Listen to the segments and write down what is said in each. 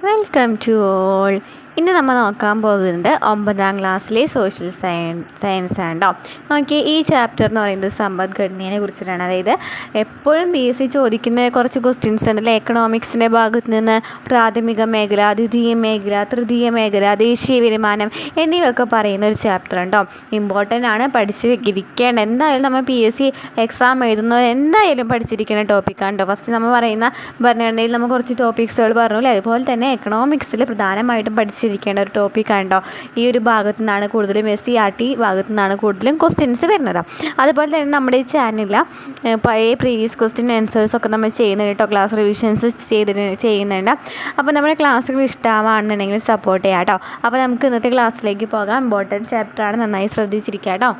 Welcome to all. ഇന്ന് നമ്മൾ നോക്കാൻ പോകുന്നത് 9ാം ക്ലാസ്സിലെ സോഷ്യൽ സയൻസ് ആണ് കേട്ടോ. നോക്കി, ഈ ചാപ്റ്റർ എന്ന് പറയുന്നത് സമ്പദ്ഘടനയെ കുറിച്ചിട്ടാണ്. അതായത് എപ്പോഴും PSC ചോദിക്കുന്ന കുറച്ച് ക്വസ്റ്റ്യൻസ് ഉണ്ടല്ലോ. എക്കണോമിക്സിൻ്റെ ഭാഗത്ത് നിന്ന് പ്രാഥമിക മേഖല, ദ്വിതീയ മേഖല, തൃതീയ മേഖല, ദേശീയ വരുമാനം എന്നിവയൊക്കെ പറയുന്ന ഒരു ചാപ്റ്റർ ഉണ്ടോ. ഇമ്പോർട്ടൻ്റ് ആണ്, പഠിച്ച് ഇരിക്കേണ്ട. എന്തായാലും നമ്മൾ PSC എക്സാം എഴുതുന്നത് എന്തായാലും പഠിച്ചിരിക്കുന്ന ടോപ്പിക്കാണ് കേട്ടോ. ഫസ്റ്റ് നമ്മൾ പറയുന്ന ഭരണഘടനയിൽ നമ്മൾ കുറച്ച് ടോപ്പിക്സുകൾ പറഞ്ഞില്ലേ, അതുപോലെ തന്നെ എക്കണോമിക്സിൽ പ്രധാനമായിട്ടും പഠിച്ചിരിക്കേണ്ട ഒരു ടോപ്പിക്കാണ് കേട്ടോ. ഈ ഒരു ഭാഗത്തു നിന്നാണ് കൂടുതലും SCERT ഭാഗത്തു നിന്നാണ് കൂടുതലും ക്വസ്റ്റ്യൻസ് വരുന്നത്. അതുപോലെ തന്നെ നമ്മുടെ ഈ ചാനലിൽ പഴയ പ്രീവിയസ് ക്വസ്റ്റ്യൻ ആൻസേഴ്സൊക്കെ നമ്മൾ ചെയ്യുന്നുണ്ട് കേട്ടോ. ക്ലാസ് റിവിഷൻസ് ചെയ്യുന്നുണ്ട്. അപ്പോൾ നമ്മുടെ ക്ലാസ്സുകൾ ഇഷ്ടമാണെന്നുണ്ടെങ്കിൽ സപ്പോർട്ട് ചെയ്യാം കേട്ടോ. അപ്പോൾ നമുക്ക് ഇന്നത്തെ ക്ലാസ്സിലേക്ക് പോകാം. ഇമ്പോർട്ടൻറ്റ് ചാപ്റ്ററാണ്, നന്നായി ശ്രദ്ധിച്ചിരിക്കുക കേട്ടോ.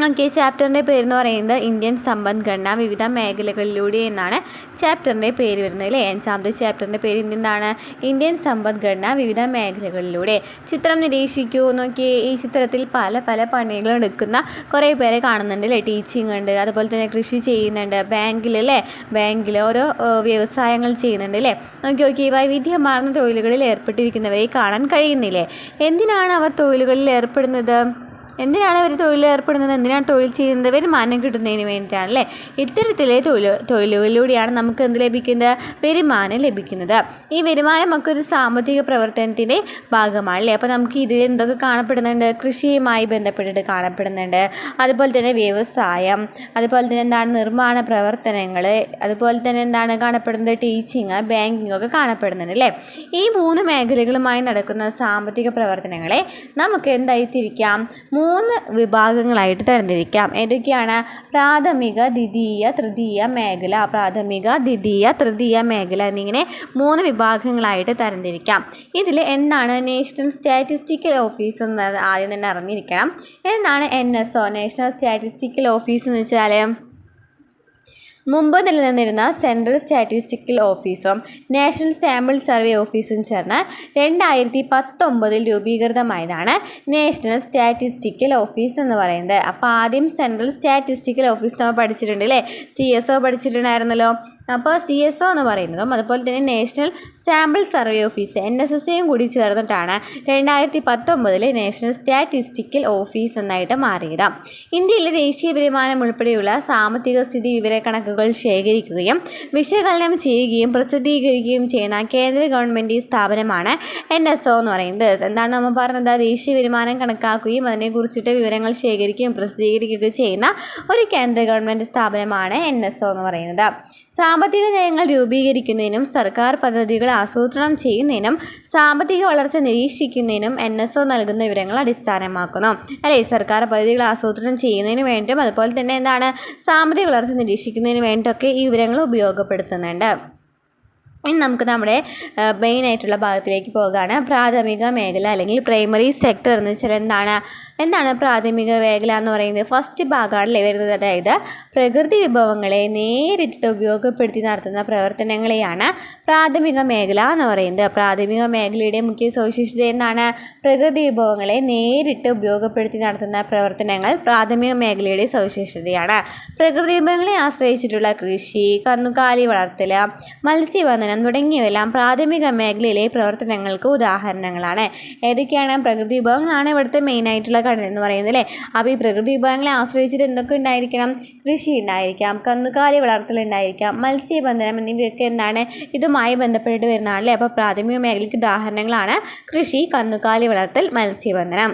ഓക്കെ, ചാപ്റ്ററിൻ്റെ പേരെന്ന് പറയുന്നത് ഇന്ത്യൻ സമ്പദ്ഘടന വിവിധ മേഖലകളിലൂടെ എന്നാണ് ചാപ്റ്ററിൻ്റെ പേര് വരുന്നത് അല്ലേ. 5ാമത്തെ ചാപ്റ്ററിൻ്റെ പേര് എന്താണ്? ഇന്ത്യൻ സമ്പദ്ഘടന വിവിധ മേഖലകളിലൂടെ. ചിത്രം നിരീക്ഷിക്കൂ. നോക്കി, ഈ ചിത്രത്തിൽ പല പല പണികൾ എടുക്കുന്ന കുറേ പേരെ കാണുന്നുണ്ട് അല്ലേ. ടീച്ചിങ് ഉണ്ട്, അതുപോലെ തന്നെ കൃഷി ചെയ്യുന്നുണ്ട്, ബാങ്കിൽ ഓരോ വ്യവസായങ്ങൾ ചെയ്യുന്നുണ്ട് അല്ലേ. നോക്കി, വൈവിധ്യമാർന്ന തൊഴിലുകളിൽ ഏർപ്പെട്ടിരിക്കുന്നവരെ കാണാൻ കഴിയുന്നില്ലേ. എന്തിനാണ് അവർ തൊഴിലുകളിൽ ഏർപ്പെടുന്നത്? എന്തിനാണ് തൊഴിൽ ചെയ്യുന്നത്? വരുമാനം കിട്ടുന്നതിന് വേണ്ടിയിട്ടാണല്ലേ. ഇത്തരത്തിലെ തൊഴിലുകളിലൂടെയാണ് നമുക്ക് എന്ത് ലഭിക്കുന്നത്? വരുമാനം ലഭിക്കുന്നത്. ഈ വരുമാനമൊക്കെ ഒരു സാമ്പത്തിക പ്രവർത്തനത്തിൻ്റെ ഭാഗമാണല്ലേ. അപ്പോൾ നമുക്ക് ഇതിൽ എന്തൊക്കെ കാണപ്പെടുന്നുണ്ട്? കൃഷിയുമായി ബന്ധപ്പെട്ടിട്ട് കാണപ്പെടുന്നുണ്ട്, അതുപോലെ തന്നെ വ്യവസായം, അതുപോലെ തന്നെ നിർമ്മാണ പ്രവർത്തനങ്ങൾ, അതുപോലെ തന്നെ കാണപ്പെടുന്നത്? ടീച്ചിങ്, ബാങ്കിങ് ഒക്കെ കാണപ്പെടുന്നുണ്ട് അല്ലേ. ഈ 3 മേഖലകളുമായി നടക്കുന്ന സാമ്പത്തിക പ്രവർത്തനങ്ങളെ നമുക്ക് എന്തായി തിരിക്കാം? 3 വിഭാഗങ്ങളായിട്ട് തരംതിരിക്കാം. ഏതൊക്കെയാണ്? പ്രാഥമിക, ദ്വിതീയ, തൃതീയ മേഖല. എന്നിങ്ങനെ 3 വിഭാഗങ്ങളായിട്ട് തരംതിരിക്കാം. ഇതിൽ എന്താണ് നാഷണൽ സ്റ്റാറ്റിസ്റ്റിക്കൽ ഓഫീസ് എന്ന് ആദ്യം തന്നെ അറിഞ്ഞിരിക്കണം. എന്താണ് NSO, നാഷണൽ സ്റ്റാറ്റിസ്റ്റിക്കൽ ഓഫീസ് എന്ന് വെച്ചാൽ മുമ്പ് നിലനിന്നിരുന്ന സെൻട്രൽ സ്റ്റാറ്റിസ്റ്റിക്കൽ ഓഫീസും നാഷണൽ സാമ്പിൾ സർവേ ഓഫീസും ചേർന്ന് 2019 രൂപീകൃതമായതാണ് നാഷണൽ സ്റ്റാറ്റിസ്റ്റിക്കൽ ഓഫീസ് എന്ന് പറയുന്നത്. അപ്പോൾ ആദ്യം സെൻട്രൽ സ്റ്റാറ്റിസ്റ്റിക്കൽ ഓഫീസ് നമ്മൾ പഠിച്ചിട്ടുണ്ട് അല്ലേ. CSO പഠിച്ചിട്ടുണ്ടായിരുന്നല്ലോ. അപ്പോൾ CSO എന്ന് പറയുന്നതും അതുപോലെ തന്നെ നാഷണൽ സാമ്പിൾ സർവേ ഓഫീസ് NSSയും കൂടി ചേർന്നിട്ടാണ് 2019 നാഷണൽ സ്റ്റാറ്റിസ്റ്റിക്കൽ ഓഫീസ് എന്നായിട്ട് മാറിയത്. ഇന്ത്യയിലെ ദേശീയ വരുമാനം ഉൾപ്പെടെയുള്ള സാമ്പത്തിക സ്ഥിതി വിവരക്കണക്കുകൾ ശേഖരിക്കുകയും വിശകലനം ചെയ്യുകയും പ്രസിദ്ധീകരിക്കുകയും ചെയ്യുന്ന കേന്ദ്ര ഗവൺമെൻറ് സ്ഥാപനമാണ് NSO എന്ന് പറയുന്നത്. എന്താണ് നമ്മൾ പറഞ്ഞത്? ദേശീയ വരുമാനം കണക്കാക്കുകയും അതിനെക്കുറിച്ചിട്ട് വിവരങ്ങൾ ശേഖരിക്കുകയും പ്രസിദ്ധീകരിക്കുകയും ചെയ്യുന്ന ഒരു കേന്ദ്ര ഗവൺമെൻറ് സ്ഥാപനമാണ് NSO എന്ന് പറയുന്നത്. സാമ്പത്തിക നയങ്ങൾ രൂപീകരിക്കുന്നതിനും സർക്കാർ പദ്ധതികൾ ആസൂത്രണം ചെയ്യുന്നതിനും സാമ്പത്തിക വളർച്ച നിരീക്ഷിക്കുന്നതിനും NSO നൽകുന്ന വിവരങ്ങൾ അടിസ്ഥാനമാക്കുന്നു അല്ലേ. സർക്കാർ പദ്ധതികൾ ആസൂത്രണം ചെയ്യുന്നതിന് വേണ്ടിയും അതുപോലെ തന്നെ സാമ്പത്തിക വളർച്ച നിരീക്ഷിക്കുന്നതിന് വേണ്ടിയിട്ടൊക്കെ ഈ വിവരങ്ങൾ ഉപയോഗപ്പെടുത്തുന്നുണ്ട്. ഇനി നമുക്ക് നമ്മുടെ മെയിനായിട്ടുള്ള ഭാഗത്തിലേക്ക് പോകുകയാണ്. പ്രാഥമിക മേഖല അല്ലെങ്കിൽ പ്രൈമറി സെക്ടർ എന്ന് വെച്ചാൽ എന്താണ് പ്രാഥമിക മേഖല എന്ന് പറയുന്നത്? ഫസ്റ്റ് ഭാഗമാണല്ലേ വരുന്നത്. അതായത് പ്രകൃതി വിഭവങ്ങളെ നേരിട്ട് ഉപയോഗപ്പെടുത്തി നടത്തുന്ന പ്രവർത്തനങ്ങളെയാണ് പ്രാഥമിക മേഖല എന്ന് പറയുന്നത്. പ്രാഥമിക മേഖലയുടെ മുഖ്യ സവിശേഷത എന്താണ്? പ്രകൃതി വിഭവങ്ങളെ നേരിട്ട് ഉപയോഗപ്പെടുത്തി നടത്തുന്ന പ്രവർത്തനങ്ങൾ പ്രാഥമിക മേഖലയുടെ സവിശേഷതയാണ്. പ്രകൃതി വിഭവങ്ങളെ ആശ്രയിച്ചിട്ടുള്ള കൃഷി, കന്നുകാലി വളർത്തൽ, മത്സ്യബന്ധനം തുടങ്ങിയവയെല്ലാം പ്രാഥമിക മേഖലയിലെ പ്രവർത്തനങ്ങൾക്ക് ഉദാഹരണങ്ങളാണ്. ഏതൊക്കെയാണ്? പ്രകൃതി വിഭവങ്ങളാണ് ഇവിടുത്തെ മെയിനായിട്ടുള്ള ഘടന എന്ന് പറയുന്നത് അല്ലേ. അപ്പോൾ ഈ പ്രകൃതി വിഭവങ്ങളെ ആശ്രയിച്ചിട്ട് എന്തൊക്കെ ഉണ്ടായിരിക്കണം? കൃഷി ഉണ്ടായിരിക്കാം, കന്നുകാലി വളർത്തൽ ഉണ്ടായിരിക്കാം, മത്സ്യബന്ധനം എന്നിവയൊക്കെ ഇതുമായി ബന്ധപ്പെട്ട് വരുന്നതാണല്ലേ. അപ്പോൾ പ്രാഥമിക മേഖലയ്ക്ക് ഉദാഹരണങ്ങളാണ് കൃഷി, കന്നുകാലി വളർത്തൽ, മത്സ്യബന്ധനം.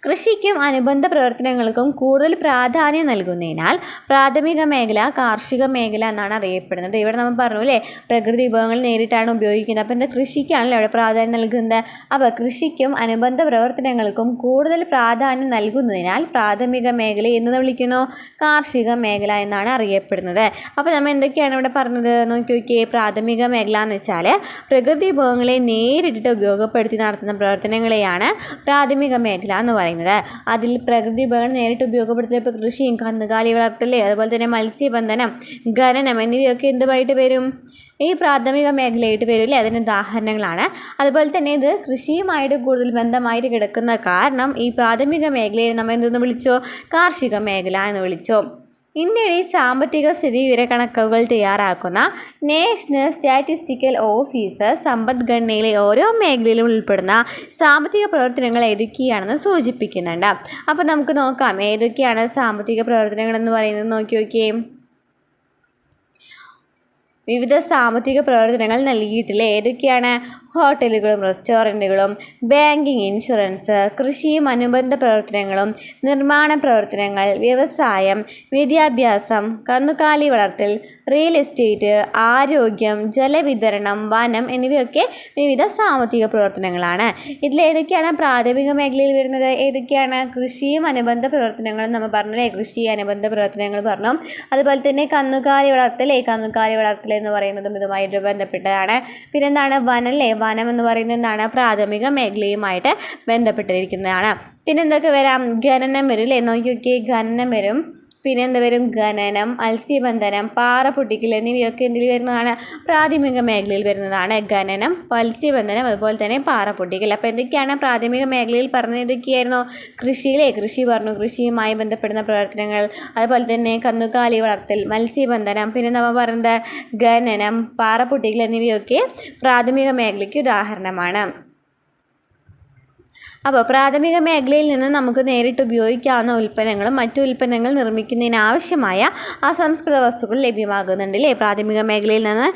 കൃഷിക്കും അനുബന്ധ പ്രവർത്തനങ്ങൾക്കും കൂടുതൽ പ്രാധാന്യം നൽകുന്നതിനാൽ പ്രാഥമിക മേഖല കാർഷിക മേഖല എന്നാണ് അറിയപ്പെടുന്നത്. ഇവിടെ നമ്മൾ പറഞ്ഞു അല്ലേ, പ്രകൃതി വിഭവങ്ങൾ നേരിട്ടാണ് ഉപയോഗിക്കുന്നത്. അപ്പോൾ കൃഷിക്കാണല്ലോ അവിടെ പ്രാധാന്യം നൽകുന്നത്. അപ്പോൾ കൃഷിക്കും അനുബന്ധ പ്രവർത്തനങ്ങൾക്കും കൂടുതൽ പ്രാധാന്യം നൽകുന്നതിനാൽ പ്രാഥമിക മേഖല എന്ന് വിളിക്കുന്നു, കാർഷിക മേഖല എന്നാണ് അറിയപ്പെടുന്നത്. അപ്പോൾ നമ്മൾ എന്തൊക്കെയാണ് ഇവിടെ പറഞ്ഞത്? നോക്കിയേ, പ്രാഥമിക മേഖല എന്ന് വെച്ചാൽ പ്രകൃതി വിഭവങ്ങളെ നേരിട്ട് ഉപയോഗപ്പെടുത്തി നടത്തുന്ന പ്രവർത്തനങ്ങളെയാണ് പ്രാഥമിക മേഖല എന്ന് പറയുന്നത്. അതിൽ പ്രകൃതി വിഭവങ്ങൾ നേരിട്ട് ഉപയോഗപ്പെടുത്തിയ കൃഷിയും കന്നുകാലി വളർത്തൽ, അതുപോലെ തന്നെ മത്സ്യബന്ധനം, ഖനനം എന്നിവയൊക്കെ എന്തുമായിട്ട് വരും? ഈ പ്രാഥമിക മേഖലയായിട്ട് വരും അല്ലേ. അതിന് ഉദാഹരണങ്ങളാണ്. അതുപോലെ തന്നെ ഇത് കൃഷിയുമായിട്ട് കൂടുതൽ ബന്ധമായിട്ട് കിടക്കുന്ന കാരണം ഈ പ്രാഥമിക മേഖലയെ നമ്മൾ എന്തെന്ന് വിളിച്ചോ? കാർഷിക മേഖല എന്ന് വിളിച്ചോ. ഇന്ത്യയുടെ സാമ്പത്തിക സ്ഥിതിവിവരക്കണക്കുകൾ തയ്യാറാക്കുന്ന നാഷണൽ സ്റ്റാറ്റിസ്റ്റിക്കൽ ഓഫീസ് സമ്പദ്ഘടനയിലെ ഓരോ മേഖലയിലും ഉൾപ്പെടുന്ന സാമ്പത്തിക പ്രവർത്തനങ്ങൾ ഏതൊക്കെയാണെന്ന് സൂചിപ്പിക്കുന്നുണ്ട്. അപ്പോൾ നമുക്ക് നോക്കാം ഏതൊക്കെയാണ് സാമ്പത്തിക പ്രവർത്തനങ്ങൾ എന്ന് പറയുന്നത്. നോക്കിയേ, വിവിധ സാമ്പത്തിക പ്രവർത്തനങ്ങൾ നൽകിയിട്ടില്ല. ഏതൊക്കെയാണ്? ഹോട്ടലുകളും റെസ്റ്റോറൻറ്റുകളും ബാങ്കിങ്, ഇൻഷുറൻസ്, കൃഷിയും അനുബന്ധ പ്രവർത്തനങ്ങളും, നിർമ്മാണ പ്രവർത്തനങ്ങൾ, വ്യവസായം, വിദ്യാഭ്യാസം, കന്നുകാലി വളർത്തൽ, റിയൽ എസ്റ്റേറ്റ്, ആരോഗ്യം, ജലവിതരണം, വനം എന്നിവയൊക്കെ വിവിധ സാമ്പത്തിക പ്രവർത്തനങ്ങളാണ്. ഇതിലേതൊക്കെയാണ് പ്രാഥമിക മേഖലയിൽ വരുന്നത്? ഏതൊക്കെയാണ്? കൃഷിയും അനുബന്ധ പ്രവർത്തനങ്ങളും നമ്മൾ പറഞ്ഞല്ലേ, കൃഷി അനുബന്ധ പ്രവർത്തനങ്ങൾ പറഞ്ഞു. അതുപോലെ തന്നെ കന്നുകാലി വളർത്തൽ എന്ന് പറയുന്നതും ഇതുമായിട്ട് ബന്ധപ്പെട്ടതാണ്. പിന്നെന്താണ്? വനല്ലേ, വനം എന്ന് പറയുന്നത് എന്താണ്? പ്രാഥമിക മേഖലയുമായിട്ട് ബന്ധപ്പെട്ടിരിക്കുന്നതാണ്. പിന്നെ എന്തൊക്കെ വരാം? ഖനനം വരും അല്ലേ, നോക്കിയൊക്കെ ഖനനം വരും. പിന്നെ എന്താ വരും? ഖനനം, മത്സ്യബന്ധനം, പാറ പൊട്ടിക്കൽ എന്നിവയൊക്കെ എന്തിൽ വരുന്നതാണ്? പ്രാഥമിക മേഖലയിൽ വരുന്നതാണ്. ഖനനം, മത്സ്യബന്ധനം, അതുപോലെ തന്നെ പാറ പൊട്ടിക്കൽ. അപ്പോൾ എന്തൊക്കെയാണ് പ്രാഥമിക മേഖലയിൽ പറഞ്ഞത്? ഇതൊക്കെയായിരുന്നു. കൃഷി പറഞ്ഞു, കൃഷിയുമായി ബന്ധപ്പെടുന്ന പ്രവർത്തനങ്ങൾ, അതുപോലെ തന്നെ കന്നുകാലി വളർത്തൽ, മത്സ്യബന്ധനം, പിന്നെ നമ്മൾ പറയുന്നത് ഖനനം, പാറ പൊട്ടിക്കൽ എന്നിവയൊക്കെ പ്രാഥമിക മേഖലയ്ക്ക് ഉദാഹരണമാണ്. അപ്പോൾ പ്രാഥമിക മേഖലയിൽ നിന്ന് നമുക്ക് നേരിട്ട് ഉപയോഗിക്കാവുന്ന ഉൽപ്പന്നങ്ങളും മറ്റു ഉൽപ്പന്നങ്ങൾ നിർമ്മിക്കുന്നതിന് ആവശ്യമായ അസംസ്കൃത വസ്തുക്കൾ ലഭ്യമാകുന്നുണ്ട് അല്ലേ. പ്രാഥമിക മേഖലയിൽ നിന്ന്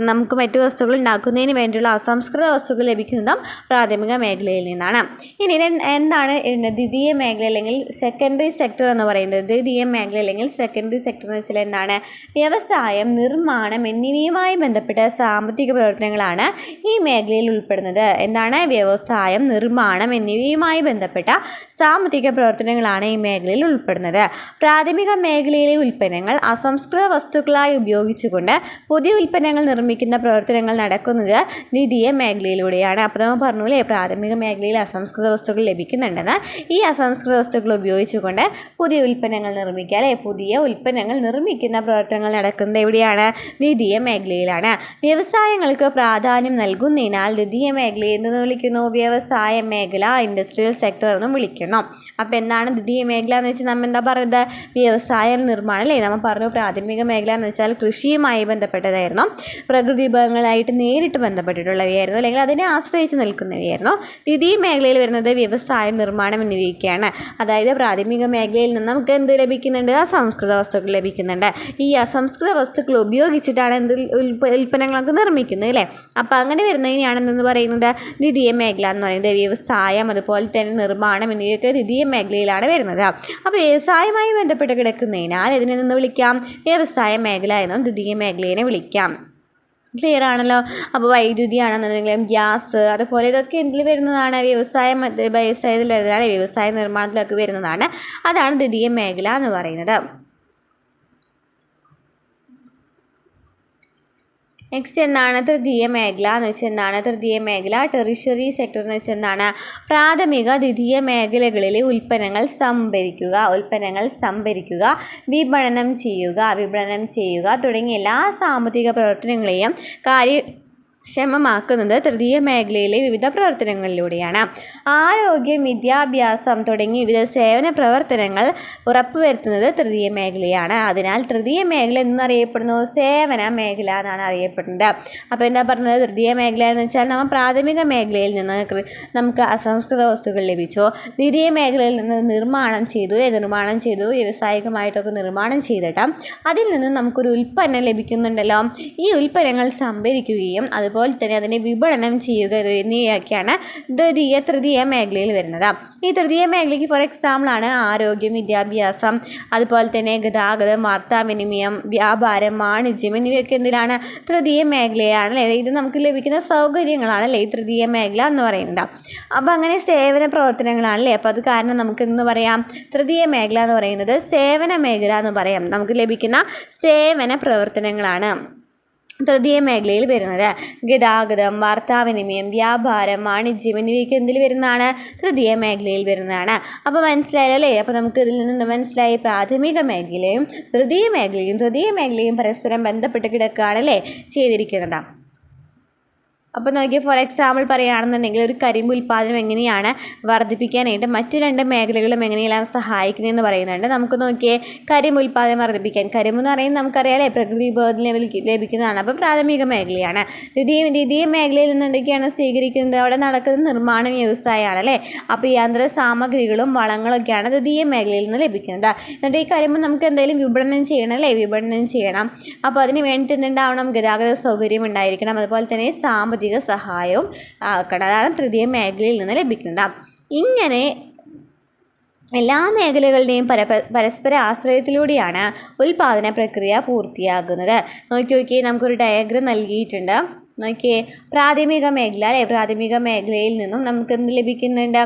നമുക്ക് മറ്റു വസ്തുക്കൾ ഉണ്ടാക്കുന്നതിന് വേണ്ടിയുള്ള അസംസ്കൃത വസ്തുക്കൾ ലഭിക്കുന്നതും പ്രാഥമിക മേഖലയിൽ നിന്നാണ്. ഇനി എന്താണ് ദ്വിതീയ മേഖല അല്ലെങ്കിൽ സെക്കൻഡറി സെക്ടർ എന്ന് പറയുന്നത്? ദ്വിതീയ മേഖല അല്ലെങ്കിൽ സെക്കൻഡറി സെക്ടർ എന്ന് വെച്ചാൽ എന്താണ്? വ്യവസായം, നിർമ്മാണം എന്നിവയുമായി ബന്ധപ്പെട്ട സാമ്പത്തിക പ്രവർത്തനങ്ങളാണ് ഈ മേഖലയിൽ ഉൾപ്പെടുന്നത്. എന്താണ്? വ്യവസായം, നിർമ്മാണം എന്നിവയുമായി ബന്ധപ്പെട്ട സാമ്പത്തിക പ്രവർത്തനങ്ങളാണ് ഈ മേഖലയിൽ ഉൾപ്പെടുന്നത്. പ്രാഥമിക മേഖലയിലെ ഉൽപ്പന്നങ്ങൾ അസംസ്കൃത വസ്തുക്കളായി ഉപയോഗിച്ചുകൊണ്ട് പുതിയ ഉൽപ്പന്നങ്ങൾ നിർമ്മിക്കുന്ന പ്രവർത്തനങ്ങൾ നടക്കുന്നത് ദ്വിതീയ മേഖലയിലൂടെയാണ്. അപ്പോൾ നമ്മൾ പറഞ്ഞൂലേ, പ്രാഥമിക മേഖലയിൽ അസംസ്കൃത വസ്തുക്കൾ ലഭിക്കുന്നുണ്ടെന്ന്. ഈ അസംസ്കൃത വസ്തുക്കൾ ഉപയോഗിച്ചുകൊണ്ട് പുതിയ ഉൽപ്പന്നങ്ങൾ നിർമ്മിക്കുക അല്ലേ. പുതിയ ഉൽപ്പന്നങ്ങൾ നിർമ്മിക്കുന്ന പ്രവർത്തനങ്ങൾ നടക്കുന്നത് എവിടെയാണ്? ദ്വിതീയ മേഖലയിലാണ്. വ്യവസായങ്ങൾക്ക് പ്രാധാന്യം നൽകുന്നതിനാൽ ദ്വിതീയ മേഖലയെ എന്തെന്ന് വിളിക്കുന്നു? വ്യവസായ മേഖല, ഇൻഡസ്ട്രിയൽ സെക്ടർ എന്നും വിളിക്കണം. അപ്പോൾ എന്താണ് ദ്വിതീയ മേഖല എന്ന് വെച്ചാൽ നമ്മൾ എന്താ പറയുന്നത്? വ്യവസായ നിർമ്മാണം അല്ലേ. നമ്മൾ പറഞ്ഞു പ്രാഥമിക മേഖല എന്ന് വെച്ചാൽ കൃഷിയുമായി ബന്ധപ്പെട്ടതായിരുന്നു, പ്രകൃതി വിഭവങ്ങളായിട്ട് നേരിട്ട് ബന്ധപ്പെട്ടിട്ടുള്ളവയായിരുന്നു, അല്ലെങ്കിൽ അതിനെ ആശ്രയിച്ച് നിൽക്കുന്നവയായിരുന്നു. ദ്വിതീയ മേഖലയിൽ വരുന്നത് വ്യവസായ നിർമ്മാണം എന്നിവയൊക്കെയാണ്. അതായത് പ്രാഥമിക മേഖലയിൽ നിന്ന് നമുക്ക് എന്ത് ലഭിക്കുന്നുണ്ട്? അസംസ്കൃത വസ്തുക്കൾ ലഭിക്കുന്നുണ്ട്. ഈ അസംസ്കൃത വസ്തുക്കൾ ഉപയോഗിച്ചിട്ടാണ് ഉൽപ്പന്നങ്ങളൊക്കെ നിർമ്മിക്കുന്നത് അല്ലേ. അപ്പോൾ അങ്ങനെ വരുന്നതിനെയാണ് എന്തെന്ന് പറയുന്നത്? ദ്വിതീയ മേഖല എന്ന് പറയുന്നത്. വ്യവസായം, അതുപോലെ തന്നെ നിർമ്മാണം എന്നിവയൊക്കെ ദ്വിതീയ മേഖലയിലാണ് വരുന്നത്. അപ്പോൾ വ്യവസായവുമായി ബന്ധപ്പെട്ട് കിടക്കുന്നതിനാൽ ഇതിനെ നിന്ന് വിളിക്കാം വ്യവസായ മേഖല എന്നും ദ്വിതീയ മേഖലയെ വിളിക്കാം. ക്ലിയർ ആണല്ലോ. അപ്പോൾ വൈദ്യുതി ആണെന്നുണ്ടെങ്കിലും ഗ്യാസ്, അതുപോലെ ഇതൊക്കെ എന്തിൽ വരുന്നതാണ്? വ്യവസായത്തിൽ വരുന്നതാണ്, വ്യവസായ നിർമ്മാണത്തിലൊക്കെ വരുന്നതാണ്. അതാണ് ദ്വിതീയ മേഖല എന്ന് പറയുന്നത്. നെക്സ്റ്റ് എന്താണ്? തൃതീയ മേഖല എന്ന് വെച്ചാൽ എന്താണ്? തൃതീയ മേഖല, ടെറിഷറി സെക്ടർ എന്ന് വെച്ചാൽ എന്താണ്? പ്രാഥമിക, ദ്വിതീയ മേഖലകളിലെ ഉൽപ്പന്നങ്ങൾ സംഭരിക്കുക, വിപണനം ചെയ്യുക തുടങ്ങിയ എല്ലാ സാമ്പത്തിക പ്രവർത്തനങ്ങളെയും ക്ഷമമാക്കുന്നത് തൃതീയ മേഖലയിലെ വിവിധ പ്രവർത്തനങ്ങളിലൂടെയാണ്. ആരോഗ്യം, വിദ്യാഭ്യാസം തുടങ്ങി വിവിധ സേവന പ്രവർത്തനങ്ങൾ ഉറപ്പുവരുത്തുന്നത് തൃതീയ മേഖലയാണ്. അതിനാൽ തൃതീയ മേഖല എന്നറിയപ്പെടുന്നു സേവന മേഖല എന്നാണ് അറിയപ്പെടുന്നത്. അപ്പോൾ എന്താ പറഞ്ഞത്? തൃതീയ മേഖല എന്ന് വെച്ചാൽ നമ്മൾ പ്രാഥമിക മേഖലയിൽ നിന്ന് നമുക്ക് അസംസ്കൃത വസ്തുക്കൾ ലഭിച്ചു, ദ്വിതീയ മേഖലയിൽ നിന്ന് നിർമ്മാണം ചെയ്തു, വ്യാവസായികമായിട്ടൊക്കെ നിർമ്മാണം ചെയ്തിട്ട് അതിൽ നിന്ന് നമുക്കൊരു ഉൽപ്പന്നം ലഭിക്കുന്നുണ്ടല്ലോ. ഈ ഉൽപ്പന്നങ്ങൾ സംഭരിക്കുകയും അതുപോലെ തന്നെ അതിനെ വിപണനം ചെയ്യുക എന്നിവയൊക്കെയാണ് തൃതീയ മേഖലയിൽ വരുന്നത്. ഈ തൃതീയ മേഖലയ്ക്ക് ഫോർ എക്സാമ്പിളാണ് ആരോഗ്യം, വിദ്യാഭ്യാസം, അതുപോലെ തന്നെ ഗതാഗതം, വാർത്താവിനിമയം, വ്യാപാരം, വാണിജ്യം എന്നിവയൊക്കെ എന്തിനാണ്? തൃതീയ മേഖലയാണ് അല്ലേ. ഇത് നമുക്ക് ലഭിക്കുന്ന സൗകര്യങ്ങളാണല്ലേ ഈ തൃതീയ മേഖല എന്ന് പറയുന്നത്. അപ്പോൾ അങ്ങനെ സേവന പ്രവർത്തനങ്ങളാണല്ലേ. അപ്പോൾ അത് കാരണം നമുക്ക് എന്ന് പറയാം തൃതീയ മേഖല എന്ന് പറയുന്നത് സേവന മേഖല എന്ന് പറയാം. നമുക്ക് ലഭിക്കുന്ന സേവന പ്രവർത്തനങ്ങളാണ് തൃതീയ മേഖലയിൽ വരുന്നത്. ഗതാഗതം, വാർത്താവിനിമയം, വ്യാപാരം, വാണിജ്യം എന്നിവയ്ക്ക് എന്തിൽ വരുന്നതാണ്? തൃതീയ മേഖലയിൽ വരുന്നതാണ്. അപ്പോൾ മനസ്സിലായല്ലേ. അപ്പോൾ നമുക്ക് ഇതിൽ നിന്ന് മനസ്സിലായി പ്രാഥമിക മേഖലയും തൃതീയ മേഖലയും പരസ്പരം ബന്ധപ്പെട്ട് കിടക്കുകയാണല്ലേ ചെയ്തിരിക്കുന്നത്. അപ്പോൾ നോക്കിയാൽ ഫോർ എക്സാമ്പിൾ പറയുകയാണെന്നുണ്ടെങ്കിൽ ഒരു കരിമ്പ് ഉൽപ്പാദനം എങ്ങനെയാണ് വർദ്ധിപ്പിക്കാനായിട്ട് മറ്റു 2 മേഖലകളും എങ്ങനെയെല്ലാം സഹായിക്കുന്നതെന്ന് പറയുന്നുണ്ട്. നമുക്ക് നോക്കിയേ കരിമ്പ് ഉൽപ്പാദനം വർദ്ധിപ്പിക്കാൻ. കരിമ്പ് എന്ന് പറയുന്നത് നമുക്കറിയാലേ പ്രകൃതി വിഭവത്തിൽ ലഭിക്കുന്നതാണ്. അപ്പോൾ പ്രാഥമിക മേഖലയാണ്. ദ്വിതീയ മേഖലയിൽ നിന്ന് എന്തൊക്കെയാണ് സ്വീകരിക്കുന്നത്? അവിടെ നടക്കുന്ന നിർമ്മാണ വ്യവസായമാണ് അല്ലേ. അപ്പോൾ യന്ത്ര സാമഗ്രികളും വളങ്ങളൊക്കെയാണ് ദ്വിതീയ മേഖലയിൽ നിന്ന് ലഭിക്കുന്നത്. എന്നിട്ട് ഈ കരിമ്പ് നമുക്ക് എന്തെങ്കിലും വിപണനം ചെയ്യണം അല്ലേ, വിപണനം ചെയ്യണം. അപ്പോൾ അതിന് വേണ്ടിയിട്ട് എന്തുണ്ടാവണം? ഗതാഗത സൗകര്യം ഉണ്ടായിരിക്കണം. അതുപോലെ തന്നെ സാമ്പത്തിക സഹായവും ആക്കണം. അതാണ് തൃതീയ മേഖലയിൽ നിന്ന് ലഭിക്കുന്നത്. ഇങ്ങനെ എല്ലാ മേഖലകളുടെയും പരസ്പര ആശ്രയത്തിലൂടെയാണ് ഉൽപാദന പ്രക്രിയ പൂർത്തിയാകുന്നത്. നോക്കി നമുക്കൊരു ഡയഗ്രം നൽകിയിട്ടുണ്ട്. നോക്കിയേ, പ്രാഥമിക മേഖല അല്ലേ, പ്രാഥമിക മേഖലയിൽ നിന്നും നമുക്ക് എന്ത് ലഭിക്കുന്നുണ്ട്?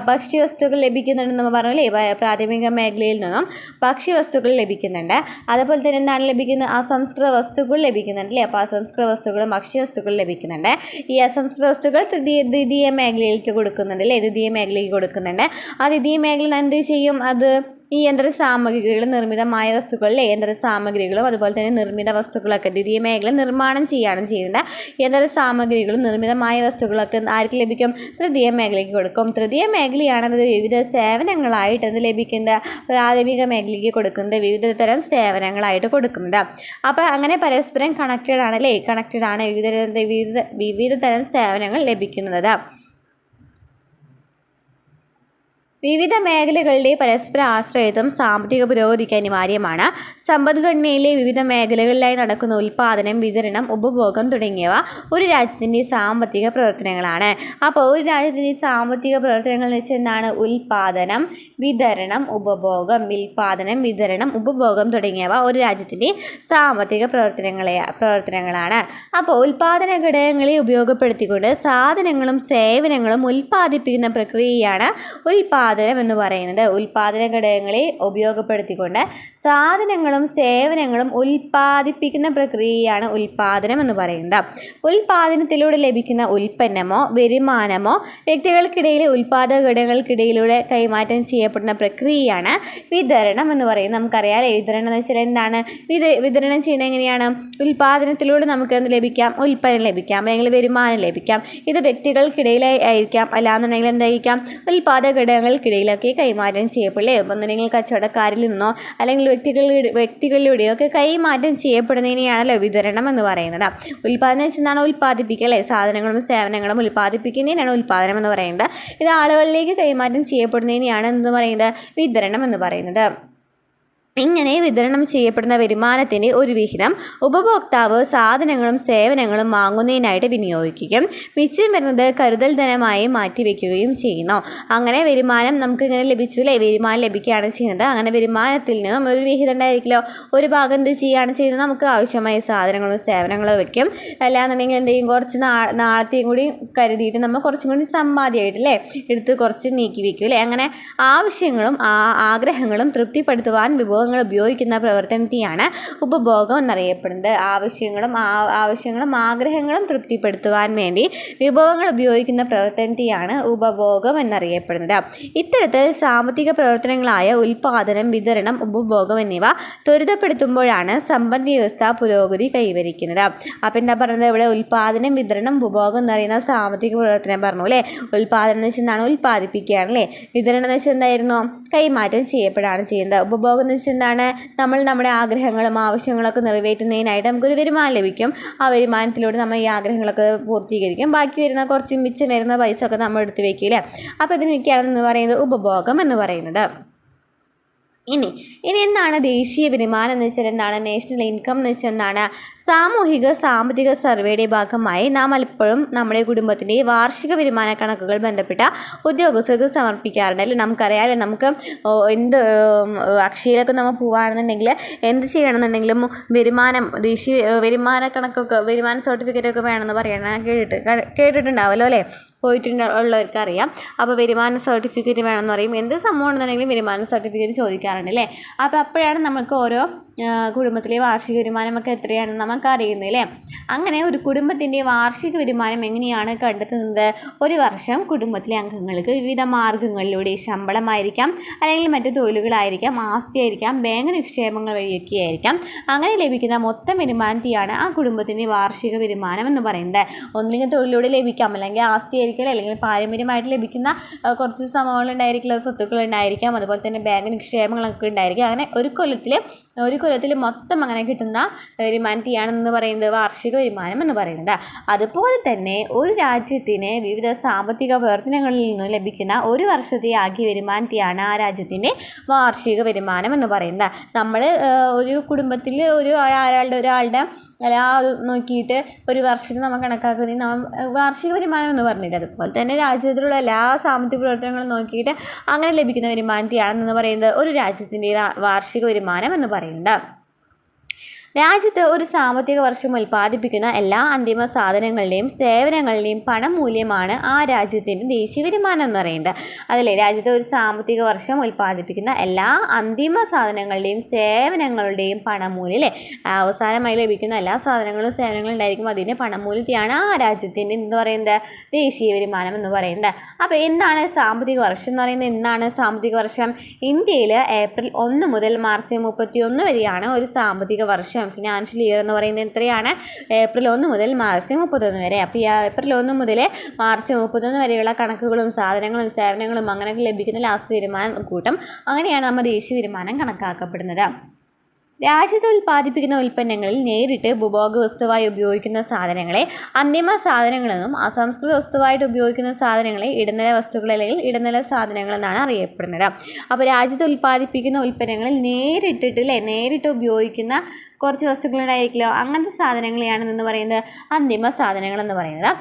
ഭക്ഷ്യവസ്തുക്കൾ ലഭിക്കുന്നുണ്ടെന്ന് നമ്മൾ പറഞ്ഞു അല്ലേ. പ്രാഥമിക മേഖലയിൽ നിന്നും ഭക്ഷ്യവസ്തുക്കൾ ലഭിക്കുന്നുണ്ട്. അതുപോലെ തന്നെ എന്താണ് ലഭിക്കുന്നത്? അസംസ്കൃത വസ്തുക്കൾ ലഭിക്കുന്നുണ്ട് അല്ലേ. അപ്പോൾ അസംസ്കൃത വസ്തുക്കളും ഭക്ഷ്യവസ്തുക്കൾ ലഭിക്കുന്നുണ്ട്. ഈ അസംസ്കൃത വസ്തുക്കൾ ദ്വിതീയ മേഖലയിലേക്ക് കൊടുക്കുന്നുണ്ട് അല്ലേ, ദ്വിതീയ മേഖലയ്ക്ക് കൊടുക്കുന്നുണ്ട്. ആ ദ്വിതീയ മേഖല എന്ത് ചെയ്യും? അത് ഈ യന്ത്ര സാമഗ്രികൾ, നിർമ്മിതമായ വസ്തുക്കളിലെ യന്ത്ര സാമഗ്രികളും അതുപോലെ തന്നെ നിർമ്മിത വസ്തുക്കളൊക്കെ ദ്വിതീയ മേഖല നിർമ്മാണം ചെയ്യുകയാണ് ചെയ്യുന്നത്. യന്ത്ര സാമഗ്രികളും നിർമ്മിതമായ വസ്തുക്കളൊക്കെ ആർക്ക് ലഭിക്കും? തൃതീയ മേഖലയ്ക്ക് കൊടുക്കും. തൃതീയ മേഖലയാണത് വിവിധ സേവനങ്ങളായിട്ട് എന്ത് ലഭിക്കുന്നത്? പ്രാഥമിക മേഖലയ്ക്ക് കൊടുക്കുന്നത് വിവിധ തരം സേവനങ്ങളായിട്ട് കൊടുക്കുന്നത്. അപ്പോൾ അങ്ങനെ പരസ്പരം കണക്റ്റഡ് ആണ് അല്ലേ, കണക്റ്റഡ് ആണ് വിവിധ തരം സേവനങ്ങൾ ലഭിക്കുന്നത്. വിവിധ മേഖലകളുടെ പരസ്പര ആശ്രയത്വം സാമ്പത്തിക പുരോഗതിക്ക് അനിവാര്യമാണ്. സമ്പദ്ഘടനയിലെ വിവിധ മേഖലകളിലായി നടക്കുന്ന ഉൽപ്പാദനം, വിതരണം, ഉപഭോഗം തുടങ്ങിയവ ഒരു രാജ്യത്തിൻ്റെ സാമ്പത്തിക പ്രവർത്തനങ്ങളാണ്. അപ്പോൾ ഒരു രാജ്യത്തിൻ്റെ സാമ്പത്തിക പ്രവർത്തനങ്ങൾ എന്ന് വെച്ചാൽ എന്താണ്? ഉൽപ്പാദനം, വിതരണം, ഉപഭോഗം. ഉൽപ്പാദനം, വിതരണം, ഉപഭോഗം തുടങ്ങിയവ ഒരു രാജ്യത്തിൻ്റെ സാമ്പത്തിക പ്രവർത്തനങ്ങളാണ്. അപ്പോൾ ഉൽപ്പാദന ഘടകങ്ങളെ ഉപയോഗപ്പെടുത്തിക്കൊണ്ട് സാധനങ്ങളും സേവനങ്ങളും ഉൽപ്പാദിപ്പിക്കുന്ന പ്രക്രിയയാണ് ഉൽപ്പാദനം എന്ന് പറയുന്നത്. ഉൽപ്പാദന ഘടകങ്ങളെ ഉപയോഗപ്പെടുത്തിക്കൊണ്ട് സാധനങ്ങളും സേവനങ്ങളും ഉൽപ്പാദിപ്പിക്കുന്ന പ്രക്രിയയാണ് ഉൽപ്പാദനം എന്ന് പറയുന്നത്. ഉൽപ്പാദനത്തിലൂടെ ലഭിക്കുന്ന ഉൽപ്പന്നമോ വരുമാനമോ വ്യക്തികൾക്കിടയിലെ ഉൽപ്പാദക ഘടകങ്ങൾക്കിടയിലൂടെ കൈമാറ്റം ചെയ്യപ്പെടുന്ന പ്രക്രിയയാണ് വിതരണം എന്ന് പറയുന്നത്. നമുക്കറിയാലേ വിതരണം എന്ന് വെച്ചാൽ എന്താണ്? വിതരണം ചെയ്യുന്നത് എങ്ങനെയാണ്? ഉൽപ്പാദനത്തിലൂടെ നമുക്ക് എന്ത് ലഭിക്കാം? ഉൽപ്പന്നം ലഭിക്കാം, അല്ലെങ്കിൽ വരുമാനം ലഭിക്കാം. ഇത് വ്യക്തികൾക്കിടയിലായി ആയിരിക്കാം, അല്ലാന്നുണ്ടെങ്കിൽ എന്തായിരിക്കാം? ഉൽപ്പാദക ഘടകങ്ങൾക്കിടയിലൊക്കെ കൈമാറ്റം ചെയ്യപ്പെടില്ലേ. ഒന്നുണ്ടെങ്കിൽ കച്ചവടക്കാരിൽ നിന്നോ അല്ലെങ്കിൽ വ്യക്തികളിലൂടെയോ ഒക്കെ കൈമാറ്റം ചെയ്യപ്പെടുന്നതിനെയാണല്ലോ വിതരണം എന്ന് പറയുന്നത്. ഉൽപ്പാദനം വെച്ചെന്താണ്? ഉൽപ്പാദിപ്പിക്കുക അല്ലേ. സാധനങ്ങളും സേവനങ്ങളും ഉൽപ്പാദിപ്പിക്കുന്നതിനാണ് ഉൽപ്പാദനം എന്ന് പറയുന്നത്. ഇത് ആളുകളിലേക്ക് കൈമാറ്റം ചെയ്യപ്പെടുന്നതിനെയാണ് എന്ന് പറയുന്നത് വിതരണം എന്ന് പറയുന്നത്. ഇങ്ങനെ വിതരണം ചെയ്യപ്പെടുന്ന വരുമാനത്തിൻ്റെ ഒരു വിഹിതം ഉപഭോക്താവ് സാധനങ്ങളും സേവനങ്ങളും വാങ്ങുന്നതിനായിട്ട് വിനിയോഗിക്കുകയും മിച്ചം വരുന്നത് കരുതൽ ധനമായി മാറ്റിവെക്കുകയും ചെയ്യുന്നു. അങ്ങനെ വരുമാനം നമുക്ക് ഇങ്ങനെ ലഭിച്ചു അല്ലേ, വരുമാനം ലഭിക്കുകയാണ് ചെയ്യുന്നത്. അങ്ങനെ വരുമാനത്തിൽ നിന്നും ഒരു വിഹിതം ഉണ്ടായിരിക്കുമല്ലോ, ഒരു ഭാഗം എന്ത് ചെയ്യുകയാണ് ചെയ്യുന്നത്? നമുക്ക് ആവശ്യമായ സാധനങ്ങളും സേവനങ്ങളും വയ്ക്കും. അല്ലാന്നുണ്ടെങ്കിൽ എന്ത് ചെയ്യും? കുറച്ച് നാളത്തെയും കൂടി കരുതിയിട്ട് നമ്മൾ കുറച്ചും കൂടി സമ്പാദ്യമായിട്ടല്ലേ എടുത്ത് കുറച്ച് നീക്കി വയ്ക്കും അല്ലേ. അങ്ങനെ ആവശ്യങ്ങളും ആഗ്രഹങ്ങളും തൃപ്തിപ്പെടുത്തുവാൻ വിഭവങ്ങൾ ഉപയോഗിക്കുന്ന പ്രവർത്തനത്തെയാണ് ഉപഭോഗം എന്നറിയപ്പെടുന്നത്. ആവശ്യങ്ങളും ആഗ്രഹങ്ങളും തൃപ്തിപ്പെടുത്തുവാൻ വേണ്ടി വിഭവങ്ങൾ ഉപയോഗിക്കുന്ന പ്രവർത്തനത്തെയാണ് ഉപഭോഗം എന്നറിയപ്പെടുന്നത്. ഇത്തരത്തിൽ സാമ്പത്തിക പ്രവർത്തനങ്ങളായ ഉൽപ്പാദനം, വിതരണം, ഉപഭോഗം എന്നിവ ത്വരിതപ്പെടുത്തുമ്പോഴാണ് സമ്പദ് വ്യവസ്ഥ പുരോഗതി കൈവരിക്കുന്നത്. അപ്പം എന്താ പറയുന്നത് ഇവിടെ? ഉൽപ്പാദനം, വിതരണം, ഉപഭോഗം എന്ന് പറയുന്ന സാമ്പത്തിക പ്രവർത്തനം പറഞ്ഞു അല്ലേ. ഉൽപ്പാദനം എന്ന് വെച്ചാൽ എന്താണ്? ഉൽപ്പാദിപ്പിക്കുകയാണ് അല്ലേ. വിതരണം എന്ന് വെച്ചാൽ എന്തായിരുന്നു? കൈമാറ്റം ചെയ്യപ്പെടുകയാണ് ചെയ്യുന്നത്. ഉപഭോഗം എന്ന് വെച്ചാൽ എന്താണ്? നമ്മുടെ ആഗ്രഹങ്ങളും ആവശ്യങ്ങളൊക്കെ നിറവേറ്റുന്നതിനായിട്ട് നമുക്കൊരു വരുമാനം ലഭിക്കും. ആ വരുമാനത്തിലൂടെ നമ്മൾ ഈ ആഗ്രഹങ്ങളൊക്കെ പൂർത്തീകരിക്കും. ബാക്കി വരുന്ന കുറച്ച് മിച്ചം വരുന്ന പൈസ ഒക്കെ നമ്മൾ എടുത്ത് വയ്ക്കില്ലേ. അപ്പോൾ ഇതിനൊക്കെയാണെന്ന് പറയുന്നത് ഉപഭോഗം എന്ന് പറയുന്നത്. ഇനി എന്താണ് ദേശീയ വരുമാനം എന്ന് വെച്ചാൽ എന്താണ്? നാഷണൽ ഇൻകം എന്ന് വെച്ചാൽ എന്താണ്? സാമൂഹിക സാമ്പത്തിക സർവേയുടെ ഭാഗമായി നാം പലപ്പോഴും നമ്മുടെ കുടുംബത്തിൻ്റെ വാർഷിക വരുമാന കണക്കുകൾ ബന്ധപ്പെട്ട ഉദ്യോഗസ്ഥർക്ക് സമർപ്പിക്കാറുണ്ട് അല്ലേ. നമുക്കറിയാമല്ലോ, നമുക്ക് എന്ത് അക്ഷയയിലൊക്കെ നമ്മൾ പോവുകയാണെന്നുണ്ടെങ്കിൽ എന്ത് ചെയ്യണമെന്നുണ്ടെങ്കിലും ദേശീയ വരുമാന കണക്കൊക്കെ, വരുമാന സർട്ടിഫിക്കറ്റൊക്കെ വേണമെന്ന് പറയണം കേട്ടിട്ടുണ്ടാവുമല്ലോ അല്ലേ. ഉള്ളവർക്ക് അറിയാം. അപ്പോൾ വരുമാന സർട്ടിഫിക്കറ്റ് വേണമെന്ന് പറയും. എന്ത് സംഭവമാണെന്നുണ്ടെങ്കിലും വരുമാന സർട്ടിഫിക്കറ്റ് ചോദിക്കാറുണ്ട് അല്ലേ. അപ്പോൾ അപ്പോഴാണ് നമുക്ക് ഓരോ കുടുംബത്തിലെ വാർഷിക വരുമാനമൊക്കെ എത്രയാണെന്ന് നമുക്ക് അറിയുന്നത് അല്ലേ. അങ്ങനെ ഒരു കുടുംബത്തിൻ്റെ വാർഷിക വരുമാനം എങ്ങനെയാണ് കണ്ടെത്തുന്നത്? ഒരു വർഷം കുടുംബത്തിലെ അംഗങ്ങൾക്ക് വിവിധ മാർഗ്ഗങ്ങളിലൂടെ ശമ്പളമായിരിക്കാം, അല്ലെങ്കിൽ മറ്റു തൊഴിലുകളായിരിക്കാം, ആസ്തിയായിരിക്കാം, ബാങ്ക് നിക്ഷേപങ്ങൾ വഴിയൊക്കെ ആയിരിക്കാം, അങ്ങനെ ലഭിക്കുന്ന മൊത്തം വരുമാനത്തെയാണ് ആ കുടുംബത്തിൻ്റെ വാർഷിക വരുമാനം എന്ന് പറയുന്നത്. ഒന്നുകിൽ തൊഴിലൂടെ ലഭിക്കാം, അല്ലെങ്കിൽ ആസ്തി ആയിരിക്കില്ല, അല്ലെങ്കിൽ പാരമ്പര്യമായിട്ട് ലഭിക്കുന്ന കുറച്ച് സംഭവങ്ങളുണ്ടായിരിക്കില്ല, സ്വത്തുക്കളുണ്ടായിരിക്കാം, അതുപോലെ തന്നെ ബാങ്ക് നിക്ഷേപങ്ങളൊക്കെ ഉണ്ടായിരിക്കും. അങ്ങനെ ഒരു കൊല്ലത്തിൽ മൊത്തം അങ്ങനെ കിട്ടുന്ന വരുമാനത്തെയാണെന്ന് പറയുന്നത് വാർഷിക വരുമാനം എന്ന് പറയുന്നത്. അതുപോലെ തന്നെ ഒരു രാജ്യത്തിന് വിവിധ സാമ്പത്തിക പ്രവർത്തനങ്ങളിൽ നിന്നും ലഭിക്കുന്ന ഒരു വർഷത്തെ ആകെ വരുമാനത്തെയാണ് ആ രാജ്യത്തിൻ്റെ വാർഷിക വരുമാനം എന്ന് പറയുന്നത്. നമ്മൾ ഒരു കുടുംബത്തിൽ ഒരാളുടെ നോക്കിയിട്ട് ഒരു വർഷത്തിൽ നമ്മൾ കണക്കാക്കുന്നത് വാർഷിക വരുമാനം എന്ന് പറഞ്ഞിട്ട്, അതുപോലെ തന്നെ രാജ്യത്തിലുള്ള എല്ലാ സാമ്പത്തിക പ്രവർത്തനങ്ങളും നോക്കിയിട്ട് അങ്ങനെ ലഭിക്കുന്ന വരുമാനത്തെയാണെന്ന് പറയുന്നത് ഒരു രാജ്യത്തിൻ്റെ വാർഷിക വരുമാനം എന്ന് പറയുന്നത്. രാജ്യത്ത് ഒരു സാമ്പത്തിക വർഷം ഉൽപ്പാദിപ്പിക്കുന്ന എല്ലാ അന്തിമ സാധനങ്ങളുടെയും സേവനങ്ങളുടെയും പണമൂല്യമാണ് ആ രാജ്യത്തിൻ്റെ ദേശീയ വരുമാനം എന്ന് പറയുന്നത്. അതല്ലേ, രാജ്യത്ത് ഒരു സാമ്പത്തിക വർഷം ഉൽപ്പാദിപ്പിക്കുന്ന എല്ലാ അന്തിമ സാധനങ്ങളുടെയും സേവനങ്ങളുടെയും പണമൂല്യം അല്ലേ, അവസാനമായി ലഭിക്കുന്ന എല്ലാ സാധനങ്ങളും സേവനങ്ങളും ഉണ്ടായിരിക്കും, അതിൻ്റെ പണമൂല്യത്തെയാണ് ആ രാജ്യത്തിൻ്റെ എന്ന് പറയുന്നത് ദേശീയ വരുമാനം എന്ന് പറയുന്നത്. അപ്പോൾ എന്താണ് സാമ്പത്തിക വർഷം എന്ന് പറയുന്നത്? എന്താണ് സാമ്പത്തിക വർഷം? ഇന്ത്യയിൽ ഏപ്രിൽ 1 മുതൽ മാർച്ച് 31 വരെയാണ് ഒരു സാമ്പത്തിക വർഷം. ഫിനാൻഷ്യൽ ഇയർ എന്ന് പറയുന്നത് എത്രയാണ്? ഏപ്രിൽ 1 മുതൽ മാർച്ച് 31 വരെ. അപ്പോൾ ഈ ഏപ്രിൽ 1 മുതൽ മാർച്ച് 31 വരെയുള്ള കണക്കുകളും സാധനങ്ങളും സേവനങ്ങളും അങ്ങനെയൊക്കെ ലഭിക്കുന്ന ലാസ്റ്റ് വരുമാനം കൂട്ടം, അങ്ങനെയാണ് നമ്മുടെ ദേശീയ വരുമാനം കണക്കാക്കപ്പെടുന്നത്. രാജ്യത്ത് ഉൽപ്പാദിപ്പിക്കുന്ന ഉൽപ്പന്നങ്ങളിൽ നേരിട്ട് ഉപഭോഗ വസ്തുവായി ഉപയോഗിക്കുന്ന സാധനങ്ങളെ അന്തിമ സാധനങ്ങളെന്നും അസംസ്കൃത വസ്തുവായിട്ട് ഉപയോഗിക്കുന്ന സാധനങ്ങളെ ഇടനില വസ്തുക്കൾ അല്ലെങ്കിൽ ഇടനില സാധനങ്ങൾ എന്നാണ് അറിയപ്പെടുന്നത്. അപ്പോൾ രാജ്യത്ത് ഉൽപ്പാദിപ്പിക്കുന്ന ഉൽപ്പന്നങ്ങളിൽ നേരിട്ട് ഉപയോഗിക്കുന്ന കുറച്ച് വസ്തുക്കളുണ്ടായിരിക്കുമല്ലോ, അങ്ങനത്തെ സാധനങ്ങളെയാണ് എന്ന് പറയുന്നത് അന്തിമ സാധനങ്ങൾ എന്ന് പറയുന്നത്.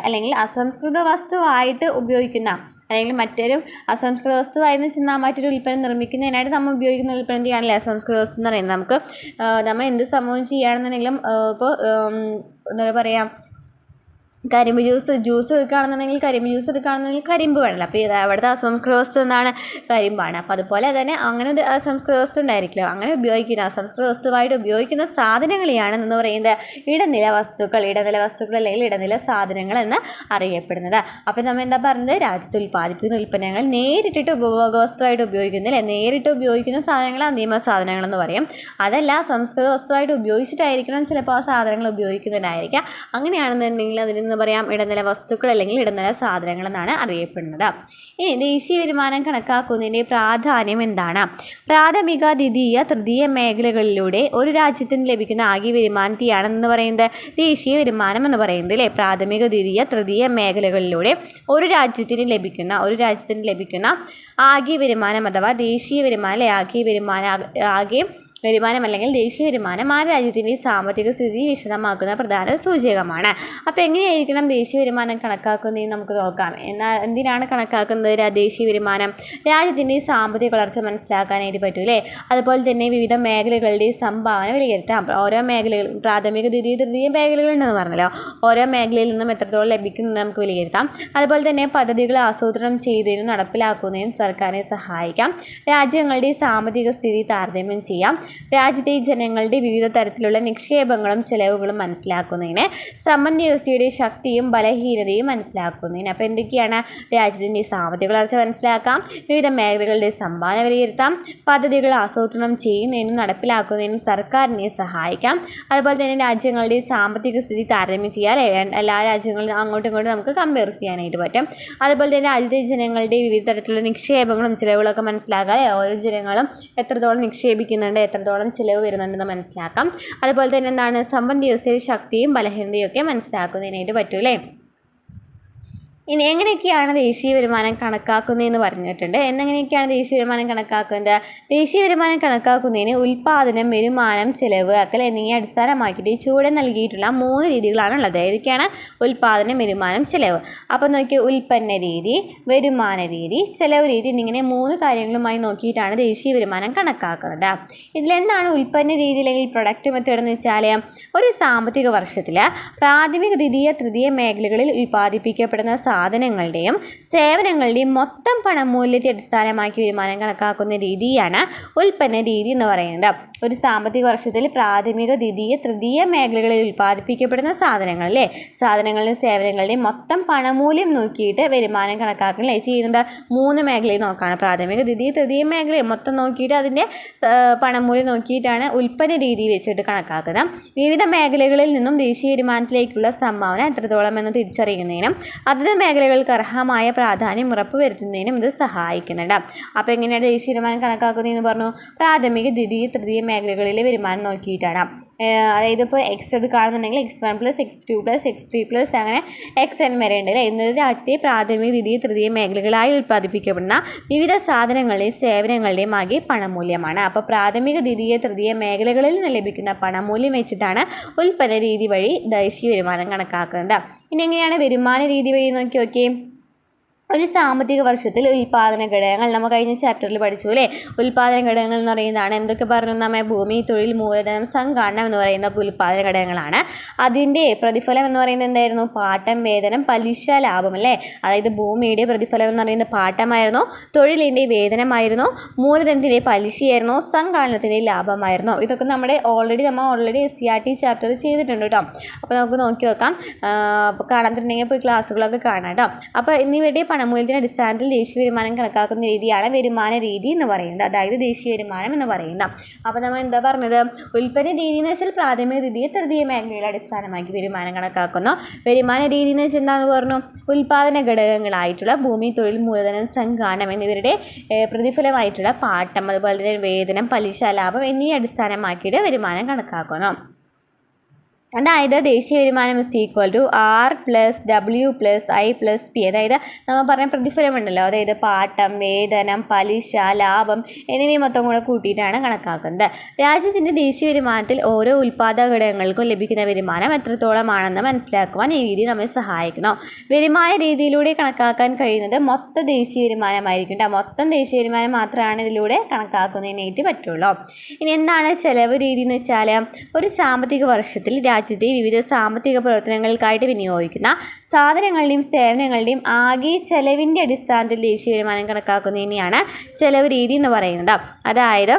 അല്ലെങ്കിൽ അസംസ്കൃത വസ്തുവായിട്ട് ഉപയോഗിക്കുന്ന, അല്ലെങ്കിൽ മറ്റൊരു അസംസ്കൃത വസ്തുവായിരുന്നു ചെന്നാൽ മറ്റൊരു ഉൽപ്പന്നം നിർമ്മിക്കുന്നതിനായിട്ട് നമ്മൾ ഉപയോഗിക്കുന്ന ഉൽപ്പന്നത്തെയാണല്ലേ അസംസ്കൃത വസ്തു എന്ന് പറയുന്നത്. നമുക്ക് നമ്മൾ എന്ത് സംഭവം ചെയ്യുകയാണെന്നുണ്ടെങ്കിലും ഇപ്പോൾ എന്താ പറയുക, കരിമ്പ് ജ്യൂസ് എടുക്കുകയാണെന്നുണ്ടെങ്കിൽ കരിമ്പ് വേണമല്ലോ. അപ്പോൾ അവിടുത്തെ അസംസ്കൃത വസ്തു എന്താണ്? കരിമ്പാണ്. അപ്പോൾ അതുപോലെ തന്നെ അങ്ങനെ ഒരു അസംസ്കൃത വസ്തു ഉണ്ടായിരിക്കില്ല. അങ്ങനെ അസംസ്കൃത വസ്തുവായിട്ട് ഉപയോഗിക്കുന്ന സാധനങ്ങളെയാണ് എന്ന് പറയുന്നത് ഇടനില വസ്തുക്കൾ അല്ലെങ്കിൽ ഇടനില സാധനങ്ങൾ എന്ന് അറിയപ്പെടുന്നത്. അപ്പോൾ നമ്മൾ എന്താ പറഞ്ഞത്? രാജ്യത്ത് ഉൽപ്പാദിപ്പിക്കുന്ന ഉൽപ്പന്നങ്ങൾ നേരിട്ടിട്ട് ഉപഭോഗ വസ്തുവായിട്ട് നേരിട്ട് ഉപയോഗിക്കുന്ന സാധനങ്ങൾ അന്തിമ സാധനങ്ങൾ എന്ന് പറയും. അതല്ല, സംസ്കൃത വസ്തുവായിട്ട് ഉപയോഗിച്ചിട്ടായിരിക്കണം ചിലപ്പോൾ ആ സാധനങ്ങൾ ഉപയോഗിക്കുന്നുണ്ടായിരിക്കാം. അങ്ങനെയാണെന്നുണ്ടെങ്കിൽ അതിന് പറയാം ഇടനില വസ്തുക്കൾ അല്ലെങ്കിൽ ഇടനില സാധനങ്ങൾ എന്നാണ് അറിയപ്പെടുന്നത്. ഇനി ദേശീയ വരുമാനം കണക്കാക്കുന്നതിൻ്റെ പ്രാധാന്യം എന്താണ്? പ്രാഥമിക, ദ്വിതീയ, തൃതീയ മേഖലകളിലൂടെ ഒരു രാജ്യത്തിന് ലഭിക്കുന്ന ആകെ വരുമാനത്തെയാണെന്ന് പറയുന്നത് ദേശീയ വരുമാനം എന്ന് പറയുന്നത് അല്ലേ. പ്രാഥമിക, ദ്വിതീയ, തൃതീയ മേഖലകളിലൂടെ ഒരു രാജ്യത്തിന് ലഭിക്കുന്ന ആകെ വരുമാനം അഥവാ ദേശീയ വരുമാനം അല്ലേ. ആകെ വരുമാനം അല്ലെങ്കിൽ ദേശീയ വരുമാനം ആ രാജ്യത്തിൻ്റെ സാമ്പത്തിക സ്ഥിതി വിശദമാക്കുന്ന പ്രധാന സൂചകമാണ്. അപ്പോൾ എങ്ങനെയായിരിക്കണം ദേശീയ വരുമാനം കണക്കാക്കുന്നതെന്ന് നമുക്ക് നോക്കാം. എന്തിനാണ് കണക്കാക്കുന്നത് ദേശീയ വരുമാനം? രാജ്യത്തിൻ്റെ സാമ്പത്തിക വളർച്ച മനസ്സിലാക്കാനായിട്ട് പറ്റൂലേ. അതുപോലെ തന്നെ വിവിധ മേഖലകളുടെ സംഭാവന വിലയിരുത്താം. ഓരോ മേഖലകൾ, പ്രാഥമിക, ദ്വിതീയ, തൃതീയ മേഖലകളുണ്ടെന്ന് പറഞ്ഞല്ലോ, ഓരോ മേഖലയിൽ നിന്നും എത്രത്തോളം ലഭിക്കുന്നത് നമുക്ക് വിലയിരുത്താം. അതുപോലെ തന്നെ പദ്ധതികൾ ആസൂത്രണം ചെയ്യുന്നതിനും നടപ്പിലാക്കുന്നതിനും സർക്കാരിനെ സഹായിക്കാം. രാജ്യങ്ങളുടെ സാമ്പത്തിക സ്ഥിതി താരതമ്യം ചെയ്യാം. രാജ്യത്തെ ജനങ്ങളുടെ വിവിധ തരത്തിലുള്ള നിക്ഷേപങ്ങളും ചെലവുകളും മനസ്സിലാക്കുന്നതിന്, സമ്പദ് വ്യവസ്ഥയുടെ ശക്തിയും ബലഹീനതയും മനസ്സിലാക്കുന്നതിന്. അപ്പോൾ എന്തൊക്കെയാണ്? രാജ്യത്തിൻ്റെ സാമ്പത്തിക വളർച്ച മനസ്സിലാക്കാം, വിവിധ മേഖലകളുടെ സംഭാവന വിലയിരുത്താം, പദ്ധതികൾ ആസൂത്രണം ചെയ്യുന്നതിനും നടപ്പിലാക്കുന്നതിനും സർക്കാരിനെ സഹായിക്കാം. അതുപോലെ തന്നെ രാജ്യങ്ങളുടെ സാമ്പത്തിക സ്ഥിതി താരതമ്യം ചെയ്യാൻ എല്ലാ രാജ്യങ്ങളും അങ്ങോട്ടും ഇങ്ങോട്ടും നമുക്ക് കമ്പയർ ചെയ്യാനായിട്ട് പറ്റും. അതുപോലെ തന്നെ രാജ്യത്തെ ജനങ്ങളുടെ വിവിധ തരത്തിലുള്ള നിക്ഷേപങ്ങളും ചിലവുകളൊക്കെ മനസ്സിലാക്കാം. ഓരോ ജനങ്ങളും എത്രത്തോളം നിക്ഷേപിക്കുന്നുണ്ട്, എത്രത്തോളം ചിലവ് വരുന്നുണ്ടെന്ന് മനസ്സിലാക്കാം. അതുപോലെ തന്നെ എന്താണ്? സമ്പദ് വ്യവസ്ഥയുടെ ശക്തിയും ബലഹീനതയും ഒക്കെ മനസ്സിലാക്കുന്നതിനായിട്ട് പറ്റൂലേ. ഇനി എങ്ങനെയൊക്കെയാണ് ദേശീയ വരുമാനം കണക്കാക്കുന്നതെന്ന് പറഞ്ഞിട്ടുണ്ട്. എന്നെങ്ങനെയൊക്കെയാണ് ദേശീയ വരുമാനം കണക്കാക്കുന്നത്? ദേശീയ വരുമാനം കണക്കാക്കുന്നതിന് ഉൽപ്പാദനം, വരുമാനം, ചെലവാക്കൽ എന്നിവയെ അടിസ്ഥാനമാക്കിയിട്ട് ചുവടെ നൽകിയിട്ടുള്ള 3 രീതികളാണുള്ളത്. ഏതൊക്കെയാണ്? ഉൽപ്പാദനം, വരുമാനം, ചെലവ്. അപ്പോൾ നോക്കിയാൽ ഉൽപ്പന്ന രീതി, വരുമാന രീതി, ചെലവ് രീതി എന്നിങ്ങനെ 3 കാര്യങ്ങളുമായി നോക്കിയിട്ടാണ് ദേശീയ വരുമാനം കണക്കാക്കുന്നത്. ഇതിലെന്താണ് ഉൽപ്പന്ന രീതി അല്ലെങ്കിൽ പ്രൊഡക്റ്റ് മെത്തേഡ് എന്ന് വെച്ചാൽ ഒരു സാമ്പത്തിക വർഷത്തിൽ പ്രാഥമിക, ദ്വിതീയ, തൃതീയ മേഖലകളിൽ ഉൽപ്പാദിപ്പിക്കപ്പെടുന്ന സാധനങ്ങളുടെയും സേവനങ്ങളുടെയും മൊത്തം പണമൂല്യത്തെ അടിസ്ഥാനമാക്കി വരുമാനം കണക്കാക്കുന്ന രീതിയാണ് ഉൽപ്പന്ന രീതി എന്ന് പറയുന്നത്. ഒരു സാമ്പത്തിക വർഷത്തിൽ പ്രാഥമിക, ദ്വിതീയ, തൃതീയ മേഖലകളിൽ ഉൽപ്പാദിപ്പിക്കപ്പെടുന്ന സാധനങ്ങളുടെയും സേവനങ്ങളുടെയും മൊത്തം പണമൂല്യം നോക്കിയിട്ട് വരുമാനം കണക്കാക്കണല്ലേ ചെയ്യുന്നത്. 3 മേഖലയിൽ നോക്കുകയാണ്. പ്രാഥമിക, ദ്വിതീയ, തൃതീയ മേഖലയിൽ മൊത്തം നോക്കിയിട്ട് അതിൻ്റെ പണമൂല്യം നോക്കിയിട്ടാണ് ഉൽപ്പന്ന രീതി വെച്ചിട്ട് കണക്കാക്കുന്നത്. വിവിധ മേഖലകളിൽ നിന്നും ദേശീയ വരുമാനത്തിലേക്കുള്ള സംഭാവന എത്രത്തോളം എന്ന് തിരിച്ചറിയുന്നതിനും അതത് മേഖലകൾക്ക് അർഹമായ പ്രാധാന്യം ഉറപ്പുവരുത്തുന്നതിനും ഇത് സഹായിക്കുന്നുണ്ട്. അപ്പോൾ എങ്ങനെയാണ് ദേശീയ വരുമാനം കണക്കാക്കുന്നതെന്ന് പറഞ്ഞു? പ്രാഥമിക, ദ്വിതീയ, തൃതീയ മേഖലകളിലെ വരുമാനം നോക്കിയിട്ടാണ്. അതായത് ഇപ്പോൾ എക്സ് എടുക്കുകയാണെന്നുണ്ടെങ്കിൽ x1 + x2 + x3 + അങ്ങനെ xn വരെ ഉണ്ട്. എന്നത് രാജ്യത്തെ പ്രാഥമിക, ദ്വിതീയ, തൃതീയ മേഖലകളായി ഉൽപ്പാദിപ്പിക്കപ്പെടുന്ന വിവിധ സാധനങ്ങളുടെയും സേവനങ്ങളുടെയും ആകെ പണമൂല്യമാണ്. അപ്പോൾ പ്രാഥമിക, ദ്വിതീയ, തൃതീയ മേഖലകളിൽ നിന്ന് ലഭിക്കുന്ന പണമൂല്യം വെച്ചിട്ടാണ് ഉൽപ്പന്ന രീതി വഴി ദേശീയ വരുമാനം കണക്കാക്കുന്നത്. ഇനി എങ്ങനെയാണ് വരുമാന രീതി വഴി നോക്കി. ഒരു സാമ്പത്തിക വർഷത്തിൽ ഉൽപ്പാദന ഘടകങ്ങൾ നമ്മൾ കഴിഞ്ഞ ചാപ്റ്ററിൽ പഠിച്ചു അല്ലേ. ഉൽപ്പാദന ഘടകങ്ങൾ എന്ന് പറയുന്നതാണ് എന്തൊക്കെ പറഞ്ഞു? നമ്മെ ഭൂമി, തൊഴിൽ, മൂലധനം, സംഘാടനം എന്ന് പറയുന്ന ഉൽപ്പാദന ഘടകങ്ങളാണ്. അതിൻ്റെ പ്രതിഫലം എന്ന് പറയുന്നത് എന്തായിരുന്നു? പാട്ടം, വേതനം, പലിശ, ലാഭം അല്ലേ. അതായത് ഭൂമിയുടെ പ്രതിഫലം എന്ന് പറയുന്നത് പാട്ടമായിരുന്നു, തൊഴിലിൻ്റെ വേതനമായിരുന്നു, മൂലധനത്തിൻ്റെ പലിശയായിരുന്നു, സംഘാടനത്തിൻ്റെ ലാഭമായിരുന്നു. ഇതൊക്കെ നമ്മൾ ഓൾറെഡി SCRT ചാപ്റ്റർ ചെയ്തിട്ടുണ്ട് കേട്ടോ. അപ്പോൾ നമുക്ക് നോക്കി നോക്കാം. കാണാത്തിട്ടുണ്ടെങ്കിൽ പോയി ക്ലാസ്സുകളൊക്കെ കാണാം കേട്ടോ. അപ്പോൾ എന്നിവയുടെ പണമൂല്യത്തിന്റെ അടിസ്ഥാനത്തിൽ ദേശീയ വരുമാനം കണക്കാക്കുന്ന രീതിയാണ് വരുമാന രീതി എന്ന് പറയുന്നത്. അതായത് ദേശീയ വരുമാനം എന്ന് പറയുന്നത്. അപ്പോൾ നമ്മൾ എന്താ പറഞ്ഞത്? ഉൽപ്പന്ന രീതി എന്ന് വെച്ചാൽ പ്രാഥമിക, ദ്വിതീയ, തൃതീയ മേഖലകളെ അടിസ്ഥാനമാക്കി വരുമാനം കണക്കാക്കുന്നു. വരുമാന രീതി എന്ന് വെച്ചാൽ എന്താണെന്ന് പറഞ്ഞു? ഉൽപ്പാദന ഘടകങ്ങളായിട്ടുള്ള ഭൂമി, തൊഴിൽ, മൂലധനം, സംഘാടനം എന്നിവരുടെ പ്രതിഫലമായിട്ടുള്ള പാട്ടം, അതുപോലെ തന്നെ വേതനം, പലിശ, ലാഭം എന്നിവയെ അടിസ്ഥാനമാക്കിയിട്ട് വരുമാനം കണക്കാക്കുന്നു. അതായത് ദേശീയ വരുമാനം = R + W + I + P. അതായത് നമ്മൾ പറഞ്ഞ പ്രതിഫലമുണ്ടല്ലോ, അതായത് പാട്ടം, വേതനം, പലിശ, ലാഭം എന്നിവയും മൊത്തം കൂടെ കൂട്ടിയിട്ടാണ് കണക്കാക്കുന്നത്. രാജ്യത്തിൻ്റെ ദേശീയ വരുമാനത്തിൽ ഓരോ ഉൽപ്പാദക ഘടകങ്ങൾക്കും ലഭിക്കുന്ന വരുമാനം എത്രത്തോളമാണെന്ന് മനസ്സിലാക്കുവാൻ ഈ രീതി നമ്മെ സഹായിക്കുന്നു. വരുമാന രീതിയിലൂടെ കണക്കാക്കാൻ കഴിയുന്നത് മൊത്ത ദേശീയ വരുമാനമായിരിക്കും. മൊത്തം ദേശീയ വരുമാനം മാത്രമാണ് ഇതിലൂടെ കണക്കാക്കുന്നതിനായിട്ട് പറ്റുള്ളൂ. ഇനി എന്താണ് ചെലവ് രീതി എന്ന് വെച്ചാൽ ഒരു സാമ്പത്തിക വർഷത്തിൽ രാജ്യത്തെ വിവിധ സാമ്പത്തിക പ്രവർത്തനങ്ങൾക്കായിട്ട് വിനിയോഗിക്കുന്ന സാധനങ്ങളുടെയും സേവനങ്ങളുടെയും ആകെ ചെലവിൻ്റെ അടിസ്ഥാനത്തിൽ ദേശീയ വരുമാനം കണക്കാക്കുന്നതിനെയാണ് ചെലവ് രീതി എന്ന് പറയുന്നത്. അതായത്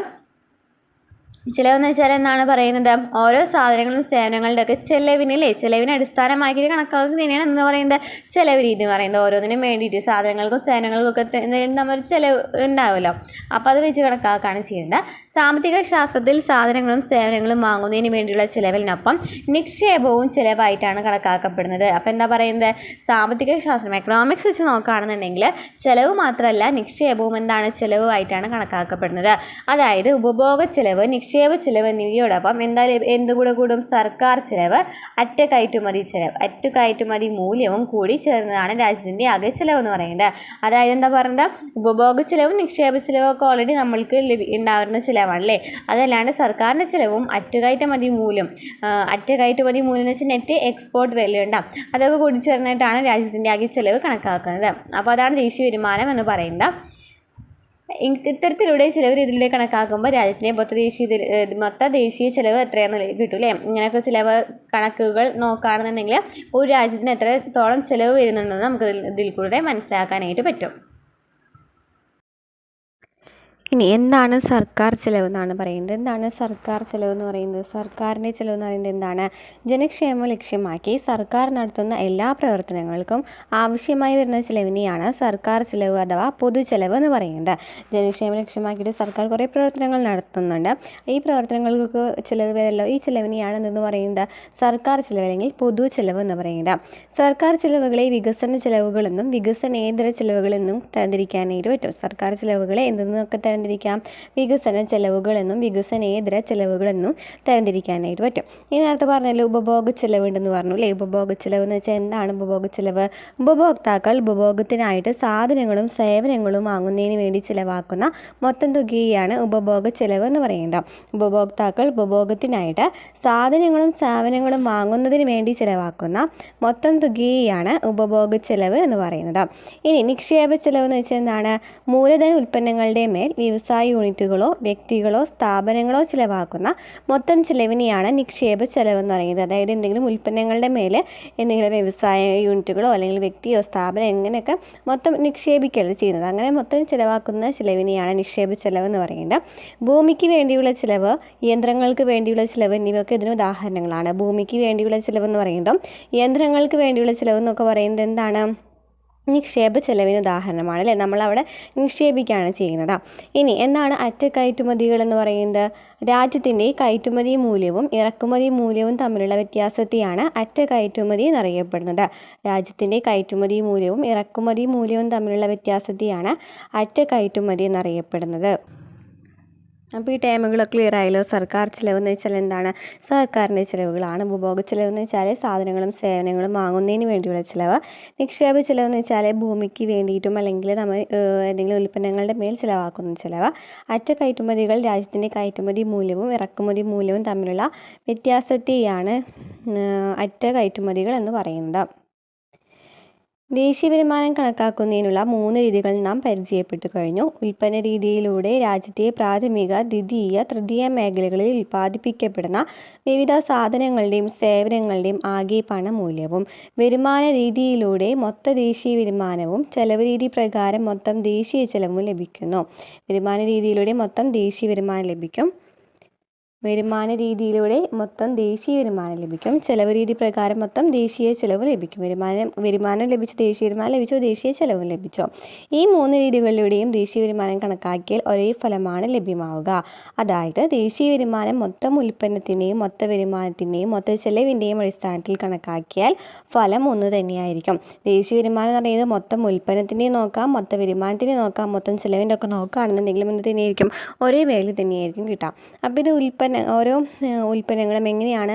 ചിലവെന്ന് വെച്ചാൽ എന്നാണ് പറയുന്നത്? ഓരോ സാധനങ്ങളും സേവനങ്ങളുടെ ഒക്കെ ചെലവിനെ അടിസ്ഥാനമാക്കി കണക്കാക്കുന്നതിനാണ് എന്ന് പറയുന്നത് ചെലവ് രീതി എന്ന് പറയുന്നത്. ഓരോന്നിനും വേണ്ടിയിട്ട് സാധനങ്ങൾക്കും സേവനങ്ങൾക്കും ഒക്കെ നമ്മൾ ചിലവ് ഉണ്ടാവുമല്ലോ, അപ്പോൾ അത് വെച്ച് കണക്കാക്കുകയാണ് ചെയ്യുന്നത്. സാമ്പത്തിക ശാസ്ത്രത്തിൽ സാധനങ്ങളും സേവനങ്ങളും വാങ്ങുന്നതിന് വേണ്ടിയുള്ള ചിലവിനൊപ്പം നിക്ഷേപവും ചിലവായിട്ടാണ് കണക്കാക്കപ്പെടുന്നത്. അപ്പോൾ എന്താ പറയുന്നത്? സാമ്പത്തിക ശാസ്ത്രം എക്കണോമിക്സ് വെച്ച് നോക്കുകയാണെന്നുണ്ടെങ്കിൽ ചിലവ് മാത്രമല്ല നിക്ഷേപവും എന്താണ് ചിലവുമായിട്ടാണ് കണക്കാക്കപ്പെടുന്നത്. അതായത് ഉപഭോഗ ചിലവ്, നിക്ഷേപ ചിലവ് എന്നിവയോടൊപ്പം എന്തുകൂടെ കൂടും? സർക്കാർ ചിലവ്, അറ്റകയറ്റുമതി മൂല്യവും കൂടി ചേർന്നതാണ് രാജ്യത്തിൻ്റെ ആകെ ചിലവ് എന്ന് പറയുന്നത്. അതായത് എന്താ പറയുന്നത്? ഉപഭോഗ ചിലവും നിക്ഷേപ ചിലവും ഒക്കെ ഓൾറെഡി നമ്മൾക്ക് ഉണ്ടാവുന്ന ചിലവാണല്ലേ. അതല്ലാണ്ട് സർക്കാരിൻ്റെ ചിലവും അറ്റകയറ്റുമതി മൂല്യം എന്ന് വെച്ചാൽ നെറ്റ് എക്സ്പോർട്ട് വാല്യൂ ഉണ്ടാവും, അതൊക്കെ കൂടി ചേർന്നിട്ടാണ് രാജ്യത്തിൻ്റെ ആകെ ചിലവ് കണക്കാക്കുന്നത്. അപ്പോൾ അതാണ് ദേശീയ വരുമാനം എന്ന് പറയുന്നത്. ഇത്തരത്തിലൂടെ ചിലവ് രീതിയിലൂടെ കണക്കാക്കുമ്പോൾ രാജ്യത്തിൻ്റെ മൊത്ത ദേശീയ ചിലവ് എത്രയാണെന്ന് കിട്ടും അല്ലേ. ഇങ്ങനെയൊക്കെ ചിലവ് കണക്കുകൾ നോക്കുകയാണെന്നുണ്ടെങ്കിൽ ഒരു രാജ്യത്തിന് എത്രത്തോളം ചിലവ് വരുന്നുണ്ടെന്ന് നമുക്ക് ഇതിൽ കൂടെ മനസ്സിലാക്കാനായിട്ട് പറ്റും. ഇനി എന്താണ് സർക്കാർ ചിലവ് എന്നാണ് പറയുന്നത്? എന്താണ് സർക്കാർ ചിലവ് എന്ന് പറയുന്നത്? സർക്കാരിൻ്റെ ചിലവ് എന്ന് പറയുന്നത് എന്താണ്? ജനക്ഷേമം ലക്ഷ്യമാക്കി സർക്കാർ നടത്തുന്ന എല്ലാ പ്രവർത്തനങ്ങൾക്കും ആവശ്യമായി വരുന്ന ചിലവിനെയാണ് സർക്കാർ ചിലവ് അഥവാ പൊതു ചിലവ് എന്ന് പറയുന്നത്. ജനക്ഷേമം ലക്ഷ്യമാക്കിയിട്ട് സർക്കാർ കുറേ പ്രവർത്തനങ്ങൾ നടത്തുന്നുണ്ട്. ഈ പ്രവർത്തനങ്ങൾക്ക് ചിലവ് വരല്ലോ, ഈ ചിലവിനെയാണ് എന്തെന്ന് പറയുന്നത്? സർക്കാർ ചിലവ് അല്ലെങ്കിൽ പൊതു ചിലവ് എന്ന് പറയുന്നത്. സർക്കാർ ചിലവുകളെ വികസന ചിലവുകളെന്നും വികസനേതര ചിലവുകളെന്നും തരംതിരിക്കാനായിട്ട് പറ്റും. സർക്കാർ ചിലവുകളെ എന്തെന്നൊക്കെ തരംതിരിക്കാം? വികസന ചെലവുകളെന്നും വികസനേതര ചെലവുകളെന്നും തരംതിരിക്കാനായിട്ട് പറ്റും. ഈ നേരത്തെ പറഞ്ഞല്ലോ ഉപഭോഗ ചെലവ് ഉണ്ടെന്ന് പറഞ്ഞു അല്ലേ? ഉപഭോഗ ചെലവ് എന്ന് വെച്ചാൽ എന്താണ് ഉപഭോഗ ചെലവ്? ഉപഭോക്താക്കൾ ഉപഭോഗത്തിനായിട്ട് സാധനങ്ങളും സേവനങ്ങളും വാങ്ങുന്നതിന് വേണ്ടി ചിലവാക്കുന്ന മൊത്തം തുകയാണ് ഉപഭോഗ ചെലവ് എന്ന് പറയുന്നത്. ഉപഭോക്താക്കൾ ഉപഭോഗത്തിനായിട്ട് സാധനങ്ങളും സേവനങ്ങളും വാങ്ങുന്നതിന് വേണ്ടി ചിലവാക്കുന്ന മൊത്തം തുകയാണ് ഉപഭോഗ ചെലവ് എന്ന് പറയുന്നത്. ഇനി നിക്ഷേപ ചെലവ് എന്ന് വെച്ചാൽ എന്താണ്? മൂലധന ഉൽപ്പന്നങ്ങളുടെ മേൽ വ്യവസായ യൂണിറ്റുകളോ വ്യക്തികളോ സ്ഥാപനങ്ങളോ ചിലവാക്കുന്ന മൊത്തം ചിലവിനെയാണ് നിക്ഷേപ ചെലവ് എന്ന് പറയുന്നത്. അതായത് എന്തെങ്കിലും ഉൽപ്പന്നങ്ങളുടെ മേൽ എന്തെങ്കിലും വ്യവസായ യൂണിറ്റുകളോ അല്ലെങ്കിൽ വ്യക്തിയോ സ്ഥാപനം എങ്ങനെയൊക്കെ മൊത്തം നിക്ഷേപിക്കരുത് ചെയ്യുന്നത്, അങ്ങനെ മൊത്തം ചിലവാക്കുന്ന ചിലവിനെയാണ് നിക്ഷേപ ചെലവ് എന്ന് പറയുന്നത്. ഭൂമിക്ക് വേണ്ടിയുള്ള ചിലവ്, യന്ത്രങ്ങൾക്ക് വേണ്ടിയുള്ള ചിലവ് എന്നിവയൊക്കെ ഇതിന് ഉദാഹരണങ്ങളാണ്. ഭൂമിക്ക് വേണ്ടിയുള്ള ചിലവെന്ന് പറയുന്നതും യന്ത്രങ്ങൾക്ക് വേണ്ടിയുള്ള ചിലവെന്നൊക്കെ പറയുന്നത് എന്താണ്? നിക്ഷേപ ചെലവിന് ഉദാഹരണമാണ് അല്ലേ? നമ്മളവിടെ നിക്ഷേപിക്കുകയാണ് ചെയ്യുന്നത്. ഇനി എന്താണ് അറ്റകയറ്റുമതികൾ എന്ന് പറയുന്നത്? രാജ്യത്തിൻ്റെ കയറ്റുമതി മൂല്യവും ഇറക്കുമതി മൂല്യവും തമ്മിലുള്ള വ്യത്യാസത്തെയാണ് അറ്റകയറ്റുമതി എന്നറിയപ്പെടുന്നത്. രാജ്യത്തിൻ്റെ കയറ്റുമതി മൂല്യവും ഇറക്കുമതി മൂല്യവും തമ്മിലുള്ള വ്യത്യാസത്തെയാണ് അറ്റകയറ്റുമതി എന്നറിയപ്പെടുന്നത്. അപ്പോൾ ഈ ടേമുകളൊക്കെ ക്ലിയർ ആയല്ലോ. സർക്കാർ ചിലവെന്ന് വെച്ചാൽ എന്താണ്? സർക്കാരിൻ്റെ ചിലവുകളാണ്. ഉപഭോഗ ചിലവെന്ന് വെച്ചാൽ സാധനങ്ങളും സേവനങ്ങളും വാങ്ങുന്നതിന് വേണ്ടിയുള്ള ചിലവ്. നിക്ഷേപ ചിലവെന്ന് വെച്ചാൽ ഭൂമിക്ക് വേണ്ടിയിട്ടും അല്ലെങ്കിൽ നമ്മൾ ഏതെങ്കിലും ഉൽപ്പന്നങ്ങളുടെ മേൽ ചിലവാക്കുന്ന ചിലവ്. അറ്റകയറ്റുമതികൾ രാജ്യത്തിൻ്റെ കയറ്റുമതി മൂല്യവും ഇറക്കുമതി മൂല്യവും തമ്മിലുള്ള വ്യത്യാസത്തെയാണ് അറ്റകയറ്റുമതികൾ എന്ന് പറയുന്നത്. ദേശീയ വരുമാനം കണക്കാക്കുന്നതിനുള്ള 3 രീതികൾ നാം പരിചയപ്പെട്ടു കഴിഞ്ഞു. ഉൽപ്പന്ന രീതിയിലൂടെ രാജ്യത്തെ പ്രാഥമിക, ദ്വിതീയ, തൃതീയ മേഖലകളിൽ ഉൽപ്പാദിപ്പിക്കപ്പെടുന്ന വിവിധ സാധനങ്ങളുടെയും സേവനങ്ങളുടെയും ആകെ പണമൂല്യവും. വരുമാന രീതിയിലൂടെ മൊത്ത ദേശീയ വരുമാനവും ചെലവ് രീതി പ്രകാരം മൊത്തം ദേശീയ ചെലവും ലഭിക്കുന്നു. വരുമാന രീതിയിലൂടെ മൊത്തം ദേശീയ വരുമാനം ലഭിക്കും. വരുമാന രീതിയിലൂടെ മൊത്തം ദേശീയ വരുമാനം ലഭിക്കും. ചെലവ് രീതി പ്രകാരം മൊത്തം ദേശീയ ചെലവ് ലഭിക്കും. വരുമാനം ലഭിച്ചോ ദേശീയ വരുമാനം ലഭിച്ചോ ദേശീയ ചെലവും ലഭിച്ചോ. ഈ 3 രീതികളിലൂടെയും ദേശീയ വരുമാനം കണക്കാക്കിയാൽ ഒരേ ഫലമാണ് ലഭ്യമാവുക. അതായത് ദേശീയ വരുമാനം മൊത്തം ഉൽപ്പന്നത്തിൻ്റെയും മൊത്ത വരുമാനത്തിൻ്റെയും മൊത്ത ചെലവിൻ്റെയും അടിസ്ഥാനത്തിൽ കണക്കാക്കിയാൽ ഫലം ഒന്ന് തന്നെയായിരിക്കും. ദേശീയ വരുമാനം എന്ന് പറയുന്നത് മൊത്തം ഉൽപ്പന്നത്തിൻ്റെയും നോക്കാം, മൊത്ത വരുമാനത്തിൻ്റെയും നോക്കാം, മൊത്തം ചെലവിൻ്റെ ഒക്കെ നോക്കുകയാണെന്നുണ്ടെങ്കിലും എന്ത് തന്നെയായിരിക്കും? ഒരേ വാല്യൂ തന്നെയായിരിക്കും കിട്ടാം. അപ്പോൾ ഇത് ഓരോ ഉൽപ്പന്നങ്ങളും എങ്ങനെയാണ്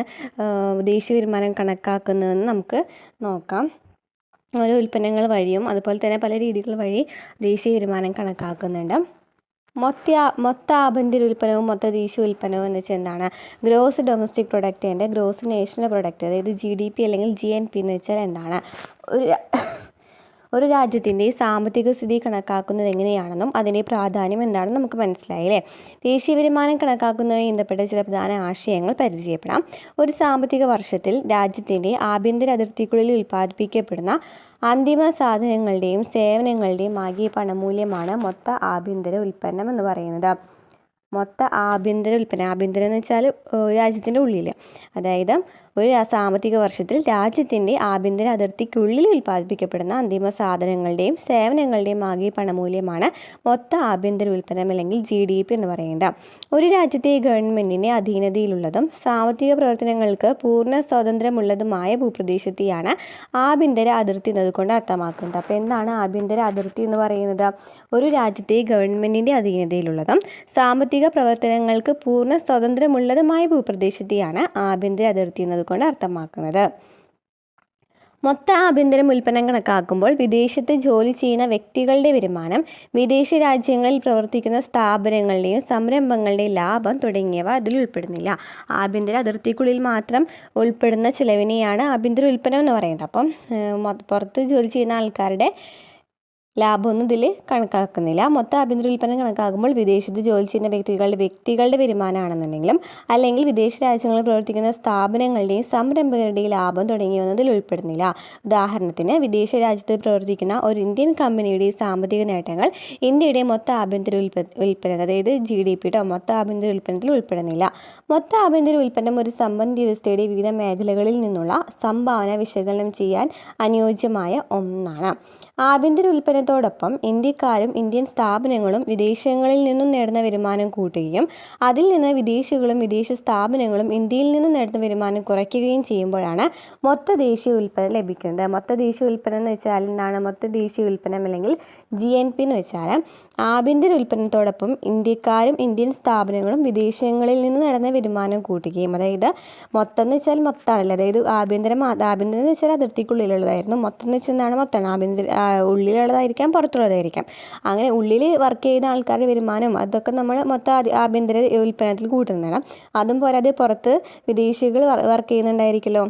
ദേശീയ വരുമാനം കണക്കാക്കുന്നതെന്ന് നമുക്ക് നോക്കാം. ഓരോ ഉൽപ്പന്നങ്ങൾ വഴിയും അതുപോലെ തന്നെ പല രീതികൾ വഴി ദേശീയ വരുമാനം കണക്കാക്കുന്നുണ്ട്. മൊത്ത ആഭ്യന്തര ഉൽപ്പന്നവും മൊത്ത ദേശീയ ഉൽപ്പന്നവും എന്ന് വെച്ചാൽ എന്താണ്? Gross domestic product and gross national product, അതായത് GDP അല്ലെങ്കിൽ GNP എന്ന് വെച്ചാൽ എന്താണ്? ഒരു രാജ്യത്തിൻ്റെ സാമ്പത്തിക സ്ഥിതി കണക്കാക്കുന്നത് എങ്ങനെയാണെന്നും അതിൻ്റെ പ്രാധാന്യം എന്താണെന്ന് നമുക്ക് മനസ്സിലായില്ലേ? ദേശീയ വരുമാനം കണക്കാക്കുന്നതുമായി ബന്ധപ്പെട്ട ചില പ്രധാന ആശയങ്ങൾ പരിചയപ്പെടാം. ഒരു സാമ്പത്തിക വർഷത്തിൽ രാജ്യത്തിൻ്റെ ആഭ്യന്തര അതിർത്തിക്കുള്ളിൽ ഉൽപ്പാദിപ്പിക്കപ്പെടുന്ന അന്തിമ സാധനങ്ങളുടെയും സേവനങ്ങളുടെയും ആകെ പണമൂല്യമാണ് മൊത്ത ആഭ്യന്തര ഉൽപ്പന്നം എന്ന് പറയുന്നത്. മൊത്ത ആഭ്യന്തര ഉൽപ്പന്നം, ആഭ്യന്തരം എന്ന് വെച്ചാൽ രാജ്യത്തിൻ്റെ ഉള്ളിൽ, അതായത് ഒരു സാമ്പത്തിക വർഷത്തിൽ രാജ്യത്തിൻ്റെ ആഭ്യന്തര അതിർത്തിക്കുള്ളിൽ ഉൽപ്പാദിപ്പിക്കപ്പെടുന്ന അന്തിമ സാധനങ്ങളുടെയും സേവനങ്ങളുടെയും ആകെ പണമൂല്യമാണ് മൊത്ത ആഭ്യന്തര ഉൽപ്പന്നം അല്ലെങ്കിൽ GDP എന്ന് പറയുന്നത്. ഒരു രാജ്യത്തെ ഗവൺമെൻറ്റിൻ്റെ അധീനതയിലുള്ളതും സാമ്പത്തിക പ്രവർത്തനങ്ങൾക്ക് പൂർണ്ണ സ്വാതന്ത്ര്യമുള്ളതുമായ ഭൂപ്രദേശത്തെയാണ് ആഭ്യന്തര അതിർത്തി എന്നതുകൊണ്ട് അർത്ഥമാക്കുന്നത്. അപ്പോൾ എന്താണ് ആഭ്യന്തര അതിർത്തി എന്ന് പറയുന്നത്? ഒരു രാജ്യത്തെ ഗവൺമെൻറ്റിൻ്റെ അധീനതയിലുള്ളതും സാമ്പത്തിക പ്രവർത്തനങ്ങൾക്ക് പൂർണ്ണ സ്വാതന്ത്ര്യമുള്ളതുമായ ഭൂപ്രദേശത്തെയാണ് ആഭ്യന്തര അതിർത്തി എന്നതുകൊണ്ട് അർത്ഥമാക്കുന്നത്. മൊത്ത ആഭ്യന്തര ഉൽപ്പന്നം കണക്കാക്കുമ്പോൾ വിദേശത്ത് ജോലി ചെയ്യുന്ന വ്യക്തികളുടെ വരുമാനം, വിദേശ രാജ്യങ്ങളിൽ പ്രവർത്തിക്കുന്ന സ്ഥാപനങ്ങളുടെയും സംരംഭങ്ങളുടെയും ലാഭം തുടങ്ങിയവ അതിൽ ഉൾപ്പെടുന്നില്ല. ആഭ്യന്തര അതിർത്തിക്കുള്ളിൽ മാത്രം ഉൾപ്പെടുന്ന ചിലവിനെയാണ് ആഭ്യന്തര ഉൽപ്പന്നം എന്ന് പറയുന്നത്. അപ്പം പുറത്ത് ജോലി ചെയ്യുന്ന ആൾക്കാരുടെ ലാഭമൊന്നും ഇതിൽ കണക്കാക്കുന്നില്ല. മൊത്തം ആഭ്യന്തര ഉൽപ്പന്നം കണക്കാക്കുമ്പോൾ വിദേശത്ത് ജോലി ചെയ്യുന്ന വ്യക്തികളുടെ വരുമാനമാണെന്നുണ്ടെങ്കിലും അല്ലെങ്കിൽ വിദേശ രാജ്യങ്ങളിൽ പ്രവർത്തിക്കുന്ന സ്ഥാപനങ്ങളുടെയും സംരംഭകരുടെയും ലാഭം തുടങ്ങിയൊന്നും ഇതിൽ ഉൾപ്പെടുന്നില്ല. ഉദാഹരണത്തിന് വിദേശ രാജ്യത്ത് പ്രവർത്തിക്കുന്ന ഒരു ഇന്ത്യൻ കമ്പനിയുടെ സാമ്പത്തിക നേട്ടങ്ങൾ ഇന്ത്യയുടെ മൊത്ത ആഭ്യന്തര ഉൽപ്പന്നം, അതായത് GDP മൊത്ത ആഭ്യന്തര ഉൽപ്പന്നത്തിൽ ഉൾപ്പെടുന്നില്ല. മൊത്ത ആഭ്യന്തര ഉൽപ്പന്നം ഒരു സമ്പദ് വ്യവസ്ഥയുടെ വിവിധ മേഖലകളിൽ നിന്നുള്ള സംഭാവന വിശകലനം ചെയ്യാൻ അനുയോജ്യമായ ഒന്നാണ്. ആഭ്യന്തര ഉൽപ്പന്നത്തോടൊപ്പം ഇന്ത്യക്കാരും ഇന്ത്യൻ സ്ഥാപനങ്ങളും വിദേശങ്ങളിൽ നിന്നും നേടുന്ന വരുമാനം കൂട്ടുകയും അതിൽ നിന്ന് വിദേശികളും വിദേശ സ്ഥാപനങ്ങളും ഇന്ത്യയിൽ നിന്നും നേടുന്ന വരുമാനം കുറയ്ക്കുകയും ചെയ്യുമ്പോഴാണ് മൊത്ത ദേശീയ ഉൽപ്പന്നം ലഭിക്കുന്നത്. മൊത്ത ദേശീയ ഉൽപ്പന്നം എന്ന് വെച്ചാൽ എന്താണ്? മൊത്ത ദേശീയ ഉൽപ്പന്നം അല്ലെങ്കിൽ GNP എന്ന് വെച്ചാൽ ആഭ്യന്തര ഉൽപ്പന്നത്തോടൊപ്പം ഇന്ത്യക്കാരും ഇന്ത്യൻ സ്ഥാപനങ്ങളും വിദേശങ്ങളിൽ നിന്ന് നേടുന്ന വരുമാനം കൂട്ടുകയും, അതായത് മൊത്തം എന്ന് വെച്ചാൽ മൊത്തമാണല്ലോ, അതായത് ആഭ്യന്തരം എന്ന് വെച്ചാൽ അതിർത്തിക്കുള്ളിലുള്ളതായിരുന്നു, മൊത്തം എന്ന് വെച്ചാൽ എന്താണ്? മൊത്തമാണ്. ഉള്ളിലുള്ളതായിരിക്കാം, പുറത്തുള്ളതായിരിക്കാം. അങ്ങനെ ഉള്ളിൽ വർക്ക് ചെയ്യുന്ന ആൾക്കാരുടെ വരുമാനം അതൊക്കെ നമ്മൾ മൊത്തം ആഭ്യന്തര ഉൽപ്പന്നത്തിൽ കൂട്ടുന്നതാണ്. അതും പോരാതെ പുറത്ത് വിദേശികൾ വർക്ക് ചെയ്യുന്നുണ്ടായിരിക്കുമല്ലോ,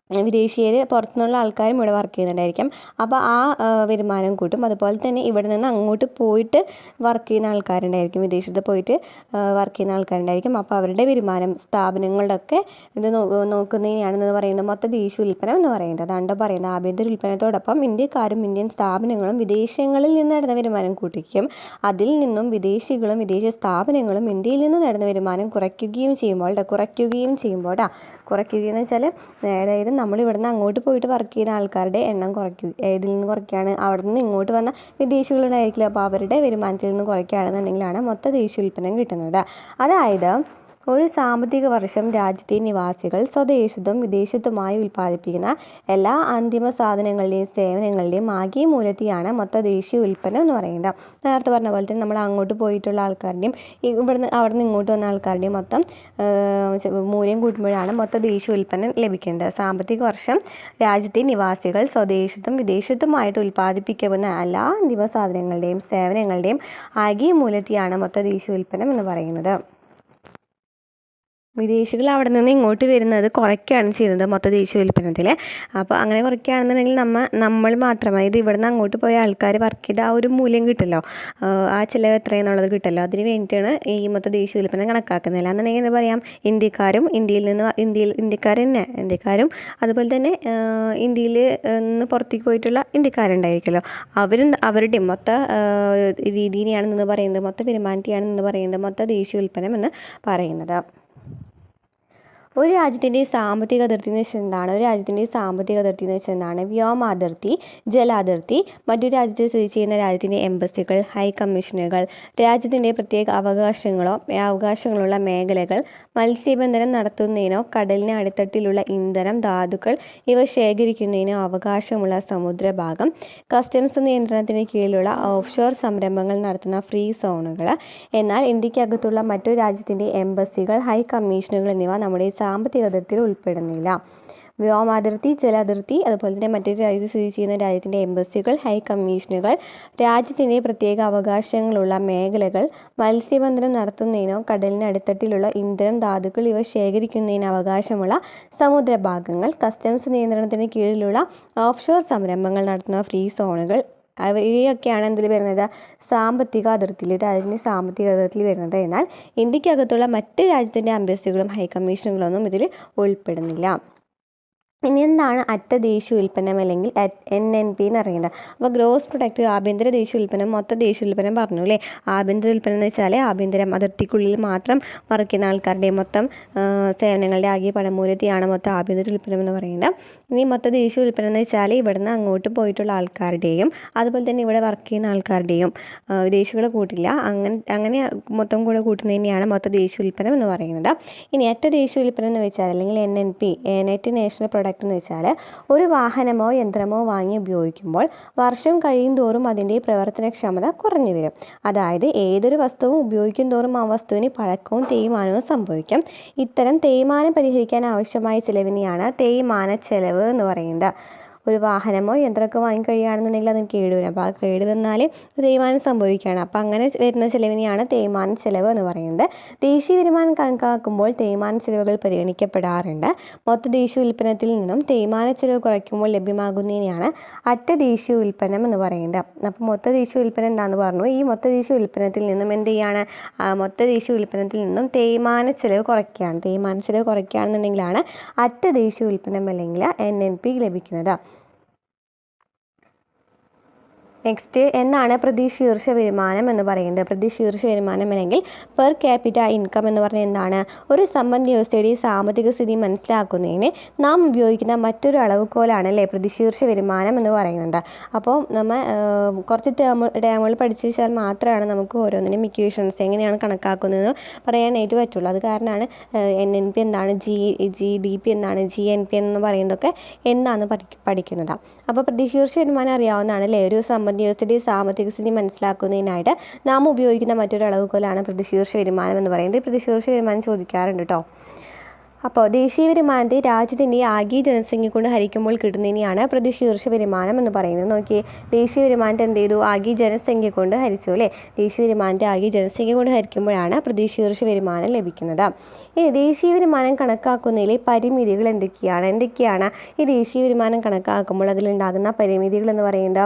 വിദേശീയർ പുറത്തുനിന്നുള്ള ആൾക്കാരും ഇവിടെ വർക്ക് ചെയ്യുന്നുണ്ടായിരിക്കും. അപ്പോൾ ആ വരുമാനം കൂട്ടും. അതുപോലെ തന്നെ ഇവിടെ നിന്ന് അങ്ങോട്ട് പോയിട്ട് വർക്ക് ചെയ്യുന്ന ആൾക്കാരുണ്ടായിരിക്കും, വിദേശത്ത് പോയിട്ട് വർക്ക് ചെയ്യുന്ന ആൾക്കാരുണ്ടായിരിക്കും. അപ്പോൾ അവരുടെ വരുമാനം സ്ഥാപനങ്ങളുടെ ഒക്കെ ഇത് നോക്കുന്നതിനാണെന്ന് പറയുന്നത് മൊത്ത ദേശീയ ഉൽപ്പന്നം എന്ന് പറയുന്നത്. അതാണ് പറയുന്നത് ആഭ്യന്തര ഉൽപ്പന്നത്തോടൊപ്പം ഇന്ത്യക്കാരും ഇന്ത്യൻ സ്ഥാപനങ്ങളും വിദേശങ്ങളിൽ നിന്ന് നേടുന്ന വരുമാനം കൂട്ടുകയും അതിൽ നിന്നും വിദേശികളും വിദേശ സ്ഥാപനങ്ങളും ഇന്ത്യയിൽ നിന്ന് നേടുന്ന വരുമാനം കുറയ്ക്കുകയും ചെയ്യുമ്പോൾ കുറയ്ക്കുകയെന്ന് വെച്ചാൽ അതായത് നമ്മൾ ഇവിടുന്ന് അങ്ങോട്ട് പോയിട്ട് വർക്ക് ചെയ്യുന്ന ആൾക്കാരുടെ എണ്ണം കുറയ്ക്കും. ഇതിൽ നിന്ന് കുറയ്ക്കുകയാണ്, അവിടെ നിന്ന് ഇങ്ങോട്ട് വന്ന വിദേശികളുണ്ടായിരിക്കില്ല, അപ്പോൾ അവരുടെ വരുമാനത്തിൽ നിന്ന് കുറയ്ക്കുകയാണെന്നുണ്ടെങ്കിലാണ് മൊത്ത ദേശീയ ഉൽപ്പന്നം കിട്ടുന്നത്. അതായത് ഒരു സാമ്പത്തിക വർഷം രാജ്യത്തെ നിവാസികൾ സ്വദേശത്തും വിദേശത്തുമായി ഉൽപ്പാദിപ്പിക്കുന്ന എല്ലാ അന്തിമ സാധനങ്ങളുടെയും സേവനങ്ങളുടെയും ആകെ മൂല്യത്തെയാണ് മൊത്ത ദേശീയ ഉൽപ്പന്നം എന്ന് പറയുന്നത്. നേരത്തെ പറഞ്ഞ പോലെ തന്നെ നമ്മൾ അങ്ങോട്ട് പോയിട്ടുള്ള ആൾക്കാരുടെയും അവിടെ നിന്ന് ഇങ്ങോട്ട് വന്ന ആൾക്കാരുടെയും മൊത്തം മൂല്യം കൂട്ടുമ്പോഴാണ് മൊത്ത ദേശീയ ഉൽപ്പന്നം ലഭിക്കുന്നത്. സാമ്പത്തിക വർഷം രാജ്യത്തെ നിവാസികൾ സ്വദേശത്തും വിദേശത്തുമായിട്ട് ഉൽപ്പാദിപ്പിക്കുന്ന എല്ലാ അന്തിമ സാധനങ്ങളുടെയും സേവനങ്ങളുടെയും ആകെ മൂല്യത്തെയാണ് മൊത്ത ദേശീയ ഉൽപ്പന്നം എന്ന് പറയുന്നത്. വിദേശികൾ അവിടെ നിന്ന് ഇങ്ങോട്ട് വരുന്നത് കുറയ്ക്കുകയാണ് ചെയ്യുന്നത് മൊത്ത ദേശീയ ഉൽപ്പന്നത്തിൽ. അപ്പോൾ അങ്ങനെ കുറയ്ക്കുകയാണെന്നുണ്ടെങ്കിൽ നമ്മൾ മാത്രമായി ഇത് ഇവിടെ നിന്ന് അങ്ങോട്ട് പോയ ആൾക്കാർ വർക്ക് ചെയ്ത് ആ ഒരു മൂല്യം കിട്ടുമല്ലോ, ആ ചിലവ് എത്രയെന്നുള്ളത് കിട്ടുമല്ലോ, അതിന് വേണ്ടിയിട്ടാണ് ഈ മൊത്ത ദേശീയ ഉൽപ്പന്നം കണക്കാക്കുന്നത്. അല്ലാന്നുണ്ടെങ്കിൽ എന്താ പറയാം, ഇന്ത്യക്കാരും അതുപോലെ തന്നെ ഇന്ത്യയിൽ നിന്ന് പുറത്തേക്ക് പോയിട്ടുള്ള ഇന്ത്യക്കാരുണ്ടായിരിക്കുമല്ലോ, അവരുടെ മൊത്ത രീതിയെയാണെന്ന് പറയുന്നത്, മൊത്ത വരുമാനത്തെയാണെന്ന് പറയുന്നത് മൊത്ത ദേശീയ ഉൽപ്പന്നം എന്ന് പറയുന്നത്. ഒരു രാജ്യത്തിൻ്റെ സാമ്പത്തിക അതിർത്തി എന്ന് വെച്ചാൽ എന്താണ്? ഒരു രാജ്യത്തിൻ്റെ സാമ്പത്തിക അതിർത്തി എന്ന് വെച്ചാൽ എന്താണ്? വ്യോമാതിർത്തി, ജലാതിർത്തി, മറ്റൊരു രാജ്യത്ത് സ്ഥിതി ചെയ്യുന്ന രാജ്യത്തിൻ്റെ എംബസികൾ, ഹൈ കമ്മീഷനുകൾ, രാജ്യത്തിൻ്റെ പ്രത്യേക അവകാശങ്ങളുള്ള മേഖലകൾ, മത്സ്യബന്ധനം നടത്തുന്നതിനോ കടലിന് അടിത്തട്ടിലുള്ള ഇന്ധനം, ധാതുക്കൾ ഇവ ശേഖരിക്കുന്നതിനോ അവകാശമുള്ള സമുദ്രഭാഗം, കസ്റ്റംസ് നിയന്ത്രണത്തിന് കീഴിലുള്ള ഓഫ്ഷോർ സംരംഭങ്ങൾ നടത്തുന്ന ഫ്രീ സോണുകൾ. എന്നാൽ ഇന്ത്യക്കകത്തുള്ള മറ്റൊരു രാജ്യത്തിൻ്റെ എംബസികൾ, ഹൈ കമ്മീഷനുകൾ എന്നിവ നമ്മുടെ സാമ്പത്തിക അതിർത്തിയിൽ ഉൾപ്പെടുന്നില്ല. വ്യോമാതിർത്തി, ജലാതിർത്തി, അതുപോലെ തന്നെ മറ്റൊരു രാജ്യത്ത് സ്ഥിതി ചെയ്യുന്ന രാജ്യത്തിൻ്റെ എംബസികൾ, ഹൈ കമ്മീഷനുകൾ, രാജ്യത്തിൻ്റെ പ്രത്യേക അവകാശങ്ങളുള്ള മേഖലകൾ, മത്സ്യബന്ധനം നടത്തുന്നതിനോ കടലിന് അടിത്തട്ടിലുള്ള ഇന്ധനം, ധാതുക്കൾ ഇവ ശേഖരിക്കുന്നതിന് അവകാശമുള്ള സമുദ്രഭാഗങ്ങൾ, കസ്റ്റംസ് നിയന്ത്രണത്തിന് കീഴിലുള്ള ഓഫ്ഷോർ സംരംഭങ്ങൾ നടത്തുന്ന ഫ്രീ സോണുകൾ. ഇവയൊക്കെയാണ് എന്തിൽ വരുന്നത്? സാമ്പത്തിക അതിർത്തിയിൽ, രാജ്യത്തിൻ്റെ സാമ്പത്തിക അതിർത്തിയിൽ വരുന്നത്. എന്നാൽ ഇന്ത്യക്കകത്തുള്ള മറ്റ് രാജ്യത്തിൻ്റെ എംബസികളും ഹൈ കമ്മീഷനുകളൊന്നും ഇതിൽ ഉൾപ്പെടുന്നില്ല. ഇനി എന്താണ് അറ്റ ദേശീയ ഉൽപ്പന്നം അല്ലെങ്കിൽ NNP എന്ന് പറയുന്നത്? അപ്പോൾ ഗ്രോസ് പ്രൊഡക്റ്റ്, ആഭ്യന്തര ദേശീയ ഉൽപ്പന്നം, മൊത്ത ദേശീയ ഉൽപ്പന്നം പറഞ്ഞു അല്ലേ. ആഭ്യന്തര ഉൽപ്പന്നം എന്ന് വെച്ചാൽ ആഭ്യന്തരം അതിർത്തിക്കുള്ളിൽ മാത്രം വർക്ക് ചെയ്യുന്ന ആൾക്കാരുടെ മൊത്തം സേവനങ്ങളുടെ ആകെ പണമൂല്യത്തെയാണ് മൊത്തം ആഭ്യന്തര ഉൽപ്പന്നം എന്ന് പറയുന്നത്. ഇനി മൊത്ത ദേശീയ ഉൽപ്പന്നം എന്ന് വെച്ചാൽ ഇവിടുന്ന് അങ്ങോട്ട് പോയിട്ടുള്ള ആൾക്കാരുടെയും അതുപോലെ തന്നെ ഇവിടെ വർക്ക് ചെയ്യുന്ന ആൾക്കാരുടെയും, വിദേശികളെ കൂട്ടില്ല, അങ്ങനെ മൊത്തം കൂടെ കൂട്ടുന്നതിനെയാണ് മൊത്ത ദേശീയ ഉൽപ്പന്നം എന്ന് പറയുന്നത്. ഇനി അറ്റ ദേശീയ ഉൽപ്പന്നം എന്ന് വെച്ചാൽ അല്ലെങ്കിൽ NNP, നെറ്റ് നാഷണൽ പ്രൊഡക്റ്റ് എന്ന് വെച്ചാൽ ഒരു വാഹനമോ യന്ത്രമോ വാങ്ങി ഉപയോഗിക്കുമ്പോൾ വർഷം കഴിയും തോറും അതിൻ്റെ പ്രവർത്തനക്ഷമത കുറഞ്ഞു വരും. അതായത് ഏതൊരു വസ്തുവും ഉപയോഗിക്കും തോറും ആ വസ്തുവിന് പഴക്കവും തേയ്മാനവും സംഭവിക്കും. ഇത്തരം തേയ്മാനം പരിഹരിക്കാൻ ആവശ്യമായ ചിലവിനെയാണ് തേയ്മാന ചെലവ് എന്ന് പറയുന്നത്. ഒരു വാഹനമോ യന്ത്രമൊക്കെ വാങ്ങിക്കഴിയുകയാണെന്നുണ്ടെങ്കിൽ അതിന് കേടുവരും. അപ്പോൾ ആ കേട് വന്നാൽ തേയ്മാനം സംഭവിക്കുകയാണ്. അപ്പോൾ അങ്ങനെ വരുന്ന ചിലവിനെയാണ് തേയ്മാന ചിലവ് എന്ന് പറയുന്നത്. ദേശീയ വരുമാനം കണക്കാക്കുമ്പോൾ തേയ്മാന ചിലവുകൾ പരിഗണിക്കപ്പെടാറുണ്ട്. മൊത്ത ദേശീയ ഉൽപ്പന്നത്തിൽ നിന്നും തേയ്മാന ചിലവ് കുറയ്ക്കുമ്പോൾ ലഭ്യമാകുന്നതിനെയാണ് അറ്റ ദേശീയ ഉൽപ്പന്നം എന്ന് പറയുന്നത്. അപ്പോൾ മൊത്ത ദേശീയ ഉൽപ്പന്നം എന്താണെന്ന് പറഞ്ഞു. ഈ മൊത്ത ദേശീയ ഉൽപ്പന്നത്തിൽ നിന്നും എന്ത് ചെയ്യാണ്? മൊത്ത ദേശീയ ഉൽപ്പന്നത്തിൽ നിന്നും തേയ്മാന ചിലവ് കുറയ്ക്കുകയാണ്. തേയ്മാന ചിലവ് കുറയ്ക്കുകയാണെന്നുണ്ടെങ്കിലാണ് അറ്റ ദേശീയ ഉൽപ്പന്നം അല്ലെങ്കിൽ NNP ലഭിക്കുന്നത്. നെക്സ്റ്റ് എന്നാണ് പ്രതിശീർഷ വരുമാനം എന്ന് പറയുന്നത്. പ്രതിശീർഷ വരുമാനം അല്ലെങ്കിൽ പെർ ക്യാപിറ്റ ഇൻകം എന്ന് പറഞ്ഞാൽ എന്താണ്? ഒരു സമ്പദ് വ്യവസ്ഥയുടെ സാമ്പത്തിക സ്ഥിതി മനസ്സിലാക്കുന്നതിന് നാം ഉപയോഗിക്കുന്ന മറ്റൊരു അളവുകോലാണ് അല്ലേ പ്രതിശീർഷ വരുമാനം എന്ന് പറയുന്നത്. അപ്പോൾ നമ്മൾ കുറച്ച് ടേമുകൾ പഠിച്ചു വെച്ചാൽ മാത്രമാണ് നമുക്ക് ഓരോന്നിനും ഇക്വേഷൻസ് എങ്ങനെയാണ് കണക്കാക്കുന്നതെന്ന് പറയാനായിട്ട് പറ്റുള്ളൂ. അത് കാരണമാണ് NNP എന്താണ്, GDP എന്താണ്, GNP എന്ന് പറയുന്നതൊക്കെ എന്നാണ് പഠിക്കുന്നത്. അപ്പോൾ പ്രതിശീർഷ വരുമാനം അറിയാവുന്നതാണ് അല്ലേ. ഒരു സമ്പദ് വ്യവസ്ഥയുടെ സാമ്പത്തിക സ്ഥിതി മനസ്സിലാക്കുന്നതിനായിട്ട് നാം ഉപയോഗിക്കുന്ന മറ്റൊരു അളവുകോലാണ് പ്രതിശീർഷ വരുമാനം എന്ന് പറയുന്നത്. പ്രതിശീർഷ വരുമാനം ചോദിക്കാറുണ്ട് കേട്ടോ. അപ്പോൾ ദേശീയ വരുമാനത്തെ രാജ്യത്തിൻ്റെ ആകെ ജനസംഖ്യ കൊണ്ട് ഹരിക്കുമ്പോൾ കിട്ടുന്നതിനെയാണ് പ്രതിശീർഷ വരുമാനം എന്ന് പറയുന്നത്. നോക്കിയേ, ദേശീയ വരുമാനത്തെ എന്ത് ചെയ്തു? ആകെ ജനസംഖ്യ കൊണ്ട് ഹരിച്ചു അല്ലേ. ദേശീയ വരുമാനത്തെ ആകെ ജനസംഖ്യ കൊണ്ട് ഹരിക്കുമ്പോഴാണ് പ്രതിശീർഷ വരുമാനം ലഭിക്കുന്നത്. ഇനി ദേശീയ വരുമാനം കണക്കാക്കുന്നതിലെ പരിമിതികൾ എന്തൊക്കെയാണ് ഈ ദേശീയ വരുമാനം കണക്കാക്കുമ്പോൾ അതിലുണ്ടാകുന്ന പരിമിതികൾ എന്ന് പറയുന്നത്?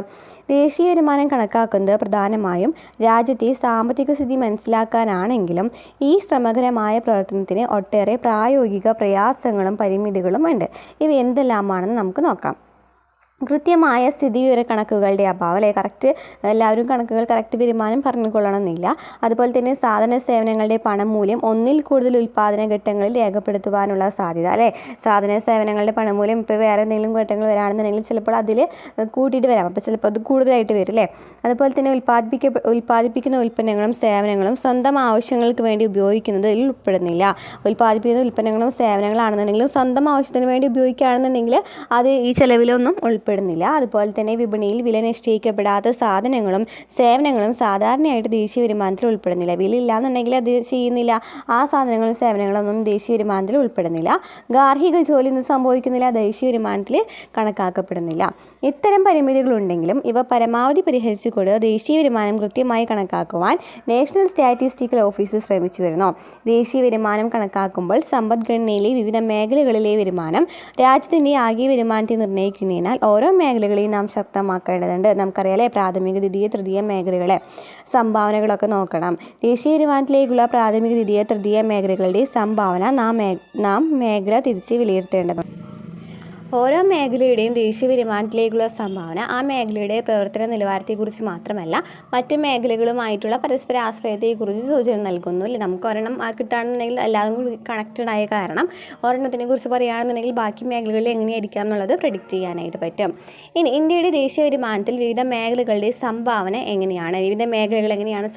ദേശീയ വരുമാനം കണക്കാക്കുന്നത് പ്രധാനമായും രാജ്യത്തെ സാമ്പത്തിക സ്ഥിതി മനസ്സിലാക്കാനാണെങ്കിലും ഈ ശ്രമകരമായ പ്രവർത്തനത്തിന് ഒട്ടേറെ പ്രായോഗിക പ്രയാസങ്ങളും പരിമിതികളും ഉണ്ട്. ഇവ എന്തെല്ലാമാണെന്ന് നമുക്ക് നോക്കാം. കൃത്യമായ സ്ഥിതിവിവര കണക്കുകളുടെ അഭാവം അല്ലേ. എല്ലാവരും കണക്കുകൾ കറക്റ്റ് വരുമാനം പറഞ്ഞുകൊള്ളണമെന്നില്ല. അതുപോലെ തന്നെ സാധന സേവനങ്ങളുടെ പണമൂല്യം ഒന്നിൽ കൂടുതൽ ഉൽപ്പാദന ഘട്ടങ്ങളിൽ രേഖപ്പെടുത്തുവാനുള്ള സാധ്യത അല്ലേ. സാധന സേവനങ്ങളുടെ പണമൂല്യം ഇപ്പോൾ വേറെ എന്തെങ്കിലും ഘട്ടങ്ങൾ വരാണെന്നുണ്ടെങ്കിൽ ചിലപ്പോൾ അതിൽ കൂട്ടിയിട്ട് വരാം. അപ്പോൾ ചിലപ്പോൾ അത് കൂടുതലായിട്ട് വരും അല്ലേ. അതുപോലെ തന്നെ ഉൽപ്പാദിപ്പിക്കുന്ന ഉൽപ്പന്നങ്ങളും സേവനങ്ങളും സ്വന്തം ആവശ്യങ്ങൾക്ക് വേണ്ടി ഉപയോഗിക്കുന്നതിൽ ഉൾപ്പെടുന്നില്ല. ഉൽപ്പാദിപ്പിക്കുന്ന ഉൽപ്പന്നങ്ങളും സേവനങ്ങളാണെന്നുണ്ടെങ്കിലും സ്വന്തം ആവശ്യത്തിന് വേണ്ടി ഉപയോഗിക്കുകയാണെന്നുണ്ടെങ്കിൽ അത് ഈ ചെലവിലൊന്നും ഉൾപ്പെടുന്നില്ല. അതുപോലെ തന്നെ വിപണിയിൽ വില നിശ്ചയിക്കപ്പെടാത്ത സാധനങ്ങളും സേവനങ്ങളും സാധാരണയായിട്ട് ദേശീയ വരുമാനത്തിൽ ഉൾപ്പെടുന്നില്ല. വില ഇല്ലാന്നുണ്ടെങ്കിൽ അത് ചെയ്യുന്നില്ല. ആ സാധനങ്ങളും സേവനങ്ങളൊന്നും ദേശീയ വരുമാനത്തിൽ ഉൾപ്പെടുന്നില്ല. ഗാർഹിക ജോലി ഒന്നും സംഭവിക്കുന്നില്ല, ദേശീയ വരുമാനത്തിൽ കണക്കാക്കപ്പെടുന്നില്ല. ഇത്തരം പരിമിതികളുണ്ടെങ്കിലും ഇവ പരമാവധി പരിഹരിച്ചുകൊണ്ട് ദേശീയ വരുമാനം കൃത്യമായി കണക്കാക്കുവാൻ നാഷണൽ സ്റ്റാറ്റിസ്റ്റിക്കൽ ഓഫീസ് ശ്രമിച്ചു വരുന്നു. ദേശീയ വരുമാനം കണക്കാക്കുമ്പോൾ സമ്പദ്ഘടനയിലെ വിവിധ മേഖലകളിലെ വരുമാനം രാജ്യത്തിൻ്റെ ആകെ വരുമാനത്തെ നിർണ്ണയിക്കുന്നതിനാൽ ഓരോ മേഖലകളെയും നാം ശക്തമാക്കേണ്ടതുണ്ട്. നമുക്കറിയാലേ, പ്രാഥമിക, ദ്വിതീയ, തൃതീയ മേഖലകളെ സംഭാവനകളൊക്കെ നോക്കണം. ദേശീയ വരുമാനത്തിലേക്കുള്ള പ്രാഥമിക, ദ്വിതീയ, തൃതീയ മേഖലകളുടെ സംഭാവന നാം മേഖല തിരിച്ച് വിലയിരുത്തേണ്ടതുണ്ട്. ഓരോ മേഖലയുടെയും ദേശീയ വരുമാനത്തിലേക്കുള്ള സംഭാവന ആ മേഖലയുടെ പ്രവർത്തന നിലവാരത്തെക്കുറിച്ച് മാത്രമല്ല മറ്റ് മേഖലകളുമായിട്ടുള്ള പരസ്പര ആശ്രയത്തെക്കുറിച്ച് സൂചന നൽകുന്നു അല്ലേ. നമുക്ക് ഒരെണ്ണം കിട്ടുകയാണെന്നുണ്ടെങ്കിൽ എല്ലാതും കൂടി കണക്റ്റഡ് ആയ കാരണം ഒരെണ്ണത്തിനെ കുറിച്ച് പറയുകയാണെന്നുണ്ടെങ്കിൽ ബാക്കി മേഖലകളിൽ എങ്ങനെയായിരിക്കാം എന്നുള്ളത് പ്രെഡിക്റ്റ് ചെയ്യാനായിട്ട് പറ്റും. ഇനി ഇന്ത്യയുടെ ദേശീയ വരുമാനത്തിൽ വിവിധ മേഖലകളുടെ സംഭാവന എങ്ങനെയാണ്, വിവിധ മേഖലകൾ എങ്ങനെയാണ്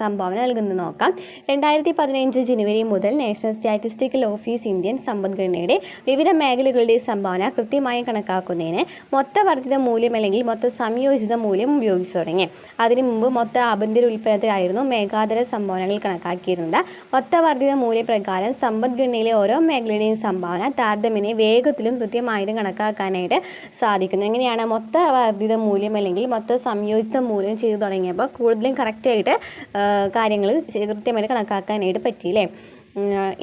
സംഭാവന നൽകുന്നത് നോക്കാം. 2015 ജനുവരി മുതൽ നാഷണൽ സ്റ്റാറ്റിസ്റ്റിക്കൽ ഓഫീസ് ഇന്ത്യൻ സമ്പദ്ഘടനയുടെ വിവിധ മേഖലകളുടെ സംഭാവന കൃത്യമായി കണക്കാക്കുന്നതിന് മൊത്തവർദ്ധിത മൂല്യം അല്ലെങ്കിൽ മൊത്ത സംയോജിത മൂല്യം ഉപയോഗിച്ചു തുടങ്ങി. അതിനു മുമ്പ് മൊത്ത ആഭ്യന്തര ഉൽപ്പന്നത്തിലായിരുന്നു മേഘാതര സംഭാവനകൾ കണക്കാക്കിയിരുന്നത്. മൊത്തവർദ്ധിത മൂല്യപ്രകാരം സമ്പദ്ഘടനയിലെ ഓരോ മേഖലയുടെയും സംഭാവന താരതമ്യേന വേഗത്തിലും കൃത്യമായിട്ടും കണക്കാക്കാനായിട്ട് സാധിക്കുന്നു. എങ്ങനെയാണ് മൊത്തവർദ്ധിത മൂല്യം അല്ലെങ്കിൽ മൊത്ത സംയോജിത മൂല്യം ചെയ്തു തുടങ്ങിയപ്പോൾ കൂടുതലും കറക്റ്റായിട്ട് കാര്യങ്ങൾ കൃത്യമായിട്ട് കണക്കാക്കാനായിട്ട് പറ്റിയില്ലേ.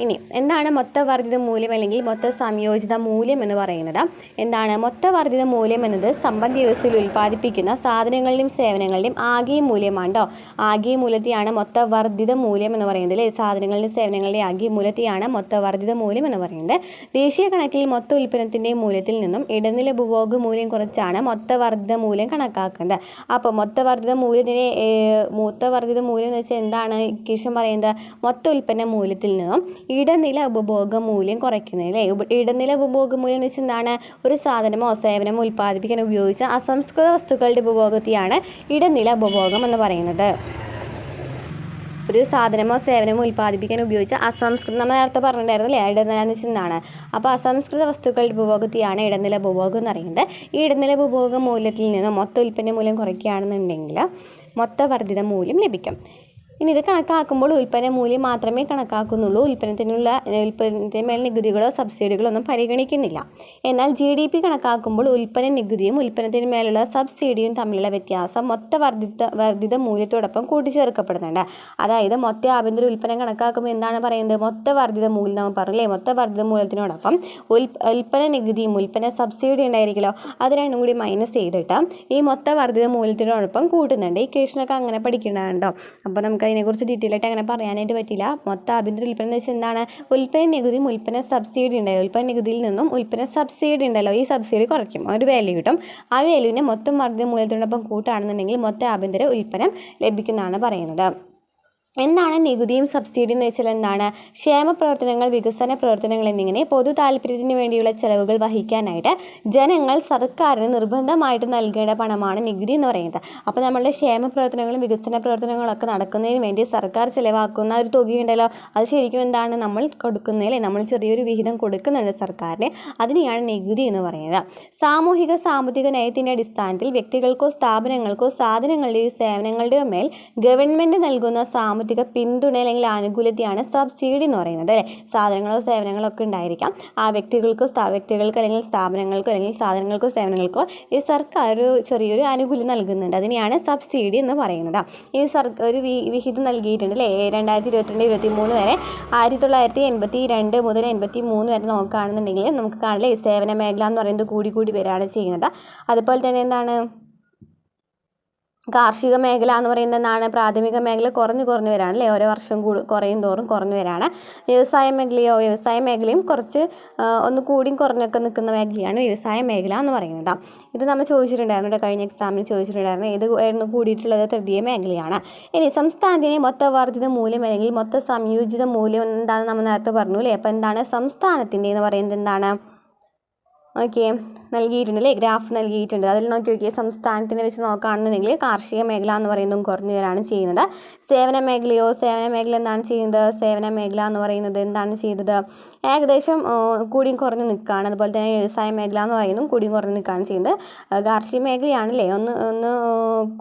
ഇനി എന്താണ് മൊത്തവർദ്ധിത മൂല്യം അല്ലെങ്കിൽ മൊത്ത സംയോജിത മൂല്യം എന്ന് പറയുന്നത്? എന്താണ് മൊത്തവർദ്ധിത മൂല്യം എന്നത് സമ്പദ് വ്യവസ്ഥയിൽ ഉൽപ്പാദിപ്പിക്കുന്ന സാധനങ്ങളുടെയും സേവനങ്ങളുടെയും ആകെ മൂല്യമാണ് കേട്ടോ. ആകെ മൂല്യത്തെയാണ് മൊത്തവർദ്ധിത മൂല്യം എന്ന് പറയുന്നത് അല്ലേ. സാധനങ്ങളുടെയും സേവനങ്ങളുടെയും ആകെ മൂല്യത്തെയാണ് മൊത്തവർദ്ധിത മൂല്യം എന്ന് പറയുന്നത്. ദേശീയ കണക്കിൽ മൊത്ത ഉൽപ്പന്നത്തിൻ്റെ മൂല്യത്തിൽ നിന്നും ഇടനില ഉപഭോഗ മൂല്യം കുറച്ചാണ് മൊത്തവർദ്ധിത മൂല്യം കണക്കാക്കുന്നത്. അപ്പോൾ മൊത്തവർദ്ധിത മൂല്യം എന്ന് വെച്ചാൽ എന്താണ് ഇക്വേഷൻ പറയുന്നത്? മൊത്ത ഉൽപ്പന്ന മൂല്യത്തിൽ നിന്നും ഇടനില ഉപഭോഗ മൂല്യം കുറയ്ക്കുന്നത് അല്ലേ. ഇടനില ഉപഭോഗ മൂല്യം എന്ന് വെച്ചാൽ എന്താണ്? ഒരു സാധനമോ സേവനമോ ഉൽപ്പാദിപ്പിക്കാൻ ഉപയോഗിച്ച അസംസ്കൃത വസ്തുക്കളുടെ ഉപഭോഗത്തെയാണ് ഇടനില ഉപഭോഗം എന്ന് പറയുന്നത്. ഒരു സാധനമോ സേവനമോ ഉൽപ്പാദിപ്പിക്കാൻ ഉപയോഗിച്ച നമ്മൾ നേരത്തെ പറഞ്ഞിട്ടുണ്ടായിരുന്നു അല്ലേ, ഇടനില എന്ന് വെച്ചാൽ എന്താണ്? അപ്പോൾ അസംസ്കൃത വസ്തുക്കളുടെ ഉപഭോഗത്തെയാണ് ഇടനില ഉപഭോഗം എന്ന് പറയുന്നത്. ഈ ഇടനില ഉപഭോഗ മൂല്യത്തിൽ നിന്ന് മൊത്ത ഉൽപ്പന്ന മൂല്യം കുറയ്ക്കുകയാണെന്നുണ്ടെങ്കിൽ മൊത്തവർദ്ധിത മൂല്യം ലഭിക്കും. ഇനി ഇത് കണക്കാക്കുമ്പോൾ ഉൽപ്പന്ന മൂല്യം മാത്രമേ കണക്കാക്കുന്നുള്ളൂ. ഉൽപ്പന്നത്തിന് മേൽ നികുതികളോ സബ്സിഡികളോ ഒന്നും പരിഗണിക്കുന്നില്ല. എന്നാൽ GDP കണക്കാക്കുമ്പോൾ ഉൽപ്പന്ന നികുതിയും ഉൽപ്പന്നത്തിന് മേലുള്ള സബ്സിഡിയും തമ്മിലുള്ള വ്യത്യാസം മൊത്തവർദ്ധിത മൂല്യത്തോടൊപ്പം കൂട്ടിച്ചേർക്കപ്പെടുന്നുണ്ട്. അതായത് മൊത്ത ആഭ്യന്തര ഉൽപ്പന്നം കണക്കാക്കുമ്പോൾ എന്താണ് പറയുന്നത്? മൊത്തവർദ്ധിത മൂല്യം നമ്മൾ പറഞ്ഞില്ലേ. മൊത്തവർദ്ധിത മൂല്യത്തിനോടൊപ്പം ഉൽപ്പന്ന നികുതിയും ഉൽപ്പന്ന സബ്സിഡി ഉണ്ടായിരിക്കുമല്ലോ, അത് രണ്ടും കൂടി മൈനസ് ചെയ്തിട്ട് ഈ മൊത്തവർദ്ധിത മൂല്യത്തിനോടൊപ്പം കൂട്ടുന്നുണ്ട്. ഈ ഇക്വേഷനൊക്കെ അങ്ങനെ പഠിക്കേണ്ടതുണ്ടോ. അപ്പോൾ നമുക്ക് അതിനെക്കുറിച്ച് ഡീറ്റെയിൽ ആയിട്ട് അങ്ങനെ പറയാനായിട്ട് പറ്റില്ല. മൊത്തം ആഭ്യന്തര ഉൽപ്പന്നം എന്ന് വെച്ചാൽ എന്താണ്? ഉൽപ്പന്ന നികുതിയും ഉൽപ്പന്ന സബ്സിഡി ഉണ്ടല്ലോ, ഉൽപ്പന്ന നികുതിയിൽ നിന്നും ഉൽപ്പന്ന സബ്സിഡി ഉണ്ടല്ലോ, ഈ സബ്സിഡി കുറയ്ക്കും, ഒരു വാല്യൂ കിട്ടും. ആ വാല്യൂവിനെ മൊത്തം വർദ്ധിത മൂല്യത്തിനോടൊപ്പം കൂട്ടുകയാണെന്നുണ്ടെങ്കിൽ മൊത്തം ആഭ്യന്തര ഉൽപ്പന്നം ലഭിക്കുന്നതാണ് പറയുന്നത്. എന്താണ് നികുതിയും സബ്സിഡിയും എന്ന് വെച്ചാൽ എന്താണ്? ക്ഷേമ പ്രവർത്തനങ്ങൾ, വികസന പ്രവർത്തനങ്ങൾ എന്നിങ്ങനെ പൊതു താല്പര്യത്തിന് വേണ്ടിയുള്ള ചെലവുകൾ വഹിക്കാനായിട്ട് ജനങ്ങൾ സർക്കാരിന് നിർബന്ധമായിട്ട് നൽകേണ്ട പണമാണ് നികുതി എന്ന് പറയുന്നത്. അപ്പോൾ നമ്മളുടെ ക്ഷേമ പ്രവർത്തനങ്ങളും വികസന പ്രവർത്തനങ്ങളൊക്കെ നടക്കുന്നതിന് വേണ്ടി സർക്കാർ ചിലവാക്കുന്ന ഒരു തുകയുണ്ടല്ലോ, അത് ശരിക്കും എന്താണ്? നമ്മൾ കൊടുക്കുന്നതിലെ നമ്മൾ ചെറിയൊരു വിഹിതം കൊടുക്കുന്നുണ്ട് സർക്കാരിന്, അതിനെയാണ് നികുതി എന്ന് പറയുന്നത്. സാമൂഹിക സാമ്പത്തിക നയത്തിൻ്റെ അടിസ്ഥാനത്തിൽ വ്യക്തികൾക്കോ സ്ഥാപനങ്ങൾക്കോ സാധനങ്ങളുടെയോ സേവനങ്ങളുടെയോ മേൽ ഗവൺമെൻറ് നൽകുന്ന സാമ്പത്തിക പിന്തുണ അല്ലെങ്കിൽ ആനുകൂല്യത്തെയാണ് സബ്സിഡി എന്ന് പറയുന്നത് അല്ലേ. സാധനങ്ങളോ സേവനങ്ങളോ ഒക്കെ ഉണ്ടായിരിക്കാം, ആ വ്യക്തികൾക്ക് അല്ലെങ്കിൽ സ്ഥാപനങ്ങൾക്കോ അല്ലെങ്കിൽ സാധനങ്ങൾക്കോ സേവനങ്ങൾക്കോ ഈ സർക്കാർ ഒരു ചെറിയൊരു ആനുകൂല്യം നൽകുന്നുണ്ട്, അതിനെയാണ് സബ്സിഡി എന്ന് പറയുന്നത്. ഈ ഒരു വിഹിതം നൽകിയിട്ടുണ്ട് അല്ലേ. 2022-23 വരെ 1982 മുതൽ 83 വരെ നോക്കുകയാണെന്നുണ്ടെങ്കിൽ നമുക്ക് കാണില്ലേ, സേവന മേഖല എന്ന് പറയുന്നത് കൂടി വരികയാണ് ചെയ്യുന്നത്. അതുപോലെ തന്നെ എന്താണ്? കാർഷിക മേഖല എന്ന് പറയുന്നത് എന്താണ്? പ്രാഥമിക മേഖല കുറഞ്ഞു വരാണ് അല്ലേ, ഓരോ വർഷം കുറയും തോറും കുറഞ്ഞു വരാണ്. വ്യവസായ മേഖലയും കുറച്ച് ഒന്ന് കൂടിയും കുറഞ്ഞൊക്കെ നിൽക്കുന്ന മേഖലയാണ് വ്യവസായ മേഖല എന്ന് പറയുന്നത്. ഇത് നമ്മൾ ചോദിച്ചിട്ടുണ്ടായിരുന്നു, കഴിഞ്ഞ എക്സാമിന് ചോദിച്ചിട്ടുണ്ടായിരുന്നു. ഏത് ആയിരുന്നു കൂടിയിട്ടുള്ളത്? തൃതീയ മേഖലയാണ്. ഇനി സംസ്ഥാനത്തിന് മൊത്ത വർദ്ധിത മൂല്യം അല്ലെങ്കിൽ മൊത്ത സംയോജിത മൂല്യം എന്താണെന്ന് നമ്മൾ നേരത്തെ പറഞ്ഞു അല്ലേ. അപ്പോൾ എന്താണ് സംസ്ഥാനത്തിൻ്റെ എന്ന് പറയുന്നത്? എന്താണ്? ഓക്കെ, നൽകിയിട്ടുണ്ട് അല്ലേ, ഗ്രാഫ് നൽകിയിട്ടുണ്ട്. അതിൽ നോക്കി സംസ്ഥാനത്തിനെ വെച്ച് നോക്കുകയാണെന്നുണ്ടെങ്കിൽ കാർഷിക മേഖല എന്ന് പറയുന്നതും കുറഞ്ഞു വരാണ് ചെയ്യുന്നത്. സേവന മേഖല എന്താണ് ചെയ്യുന്നത്? സേവന മേഖല എന്ന് പറയുന്നത് എന്താണ് ചെയ്തത്? ഏകദേശം കൂടിയും കുറഞ്ഞ് നിൽക്കുകയാണ്. അതുപോലെ തന്നെ വ്യവസായ മേഖല എന്ന് പറയുന്നതും കൂടിയും കുറഞ്ഞ് നിൽക്കുകയാണ് ചെയ്യുന്നത്. കാർഷിക മേഖലയാണല്ലേ ഒന്ന്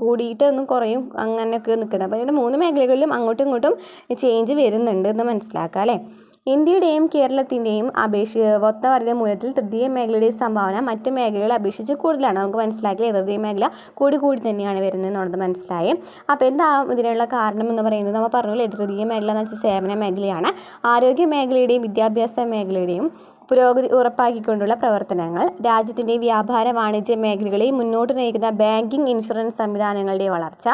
കൂടിയിട്ട് ഒന്ന് കുറയും അങ്ങനെയൊക്കെ നിൽക്കുന്നത്. അപ്പോൾ ഇതിൻ്റെ 3 മേഖലകളിലും അങ്ങോട്ടും ഇങ്ങോട്ടും ചേഞ്ച് വരുന്നുണ്ട് എന്ന് മനസ്സിലാക്കുക അല്ലേ. ഇന്ത്യയുടെയും കേരളത്തിൻ്റെയും മൊത്ത വർദ്ധിത മൂല്യത്തിൽ തൃതീയ മേഖലയുടെ സംഭാവന മറ്റ് മേഖലകളെ അപേക്ഷിച്ച് കൂടുതലാണ്. നമുക്ക് മനസ്സിലാക്കില്ലേ, തൃതീയ മേഖല കൂടി തന്നെയാണ് വരുന്നത് എന്നുള്ളത് മനസ്സിലായി. അപ്പോൾ എന്താ ഇതിനുള്ള കാരണം എന്ന് പറയുന്നത്? നമ്മൾ പറഞ്ഞില്ലേ, തൃതീയ മേഖല എന്ന് വെച്ചാൽ സേവന മേഖലയാണ്. ആരോഗ്യ മേഖലയുടെയും വിദ്യാഭ്യാസ മേഖലയുടെയും പുരോഗതി ഉറപ്പാക്കിക്കൊണ്ടുള്ള പ്രവർത്തനങ്ങൾ, രാജ്യത്തിൻ്റെ വ്യാപാര വാണിജ്യ മേഖലകളെ മുന്നോട്ട് നയിക്കുന്ന ബാങ്കിംഗ്, ഇൻഷുറൻസ് സംവിധാനങ്ങളുടെ വളർച്ച,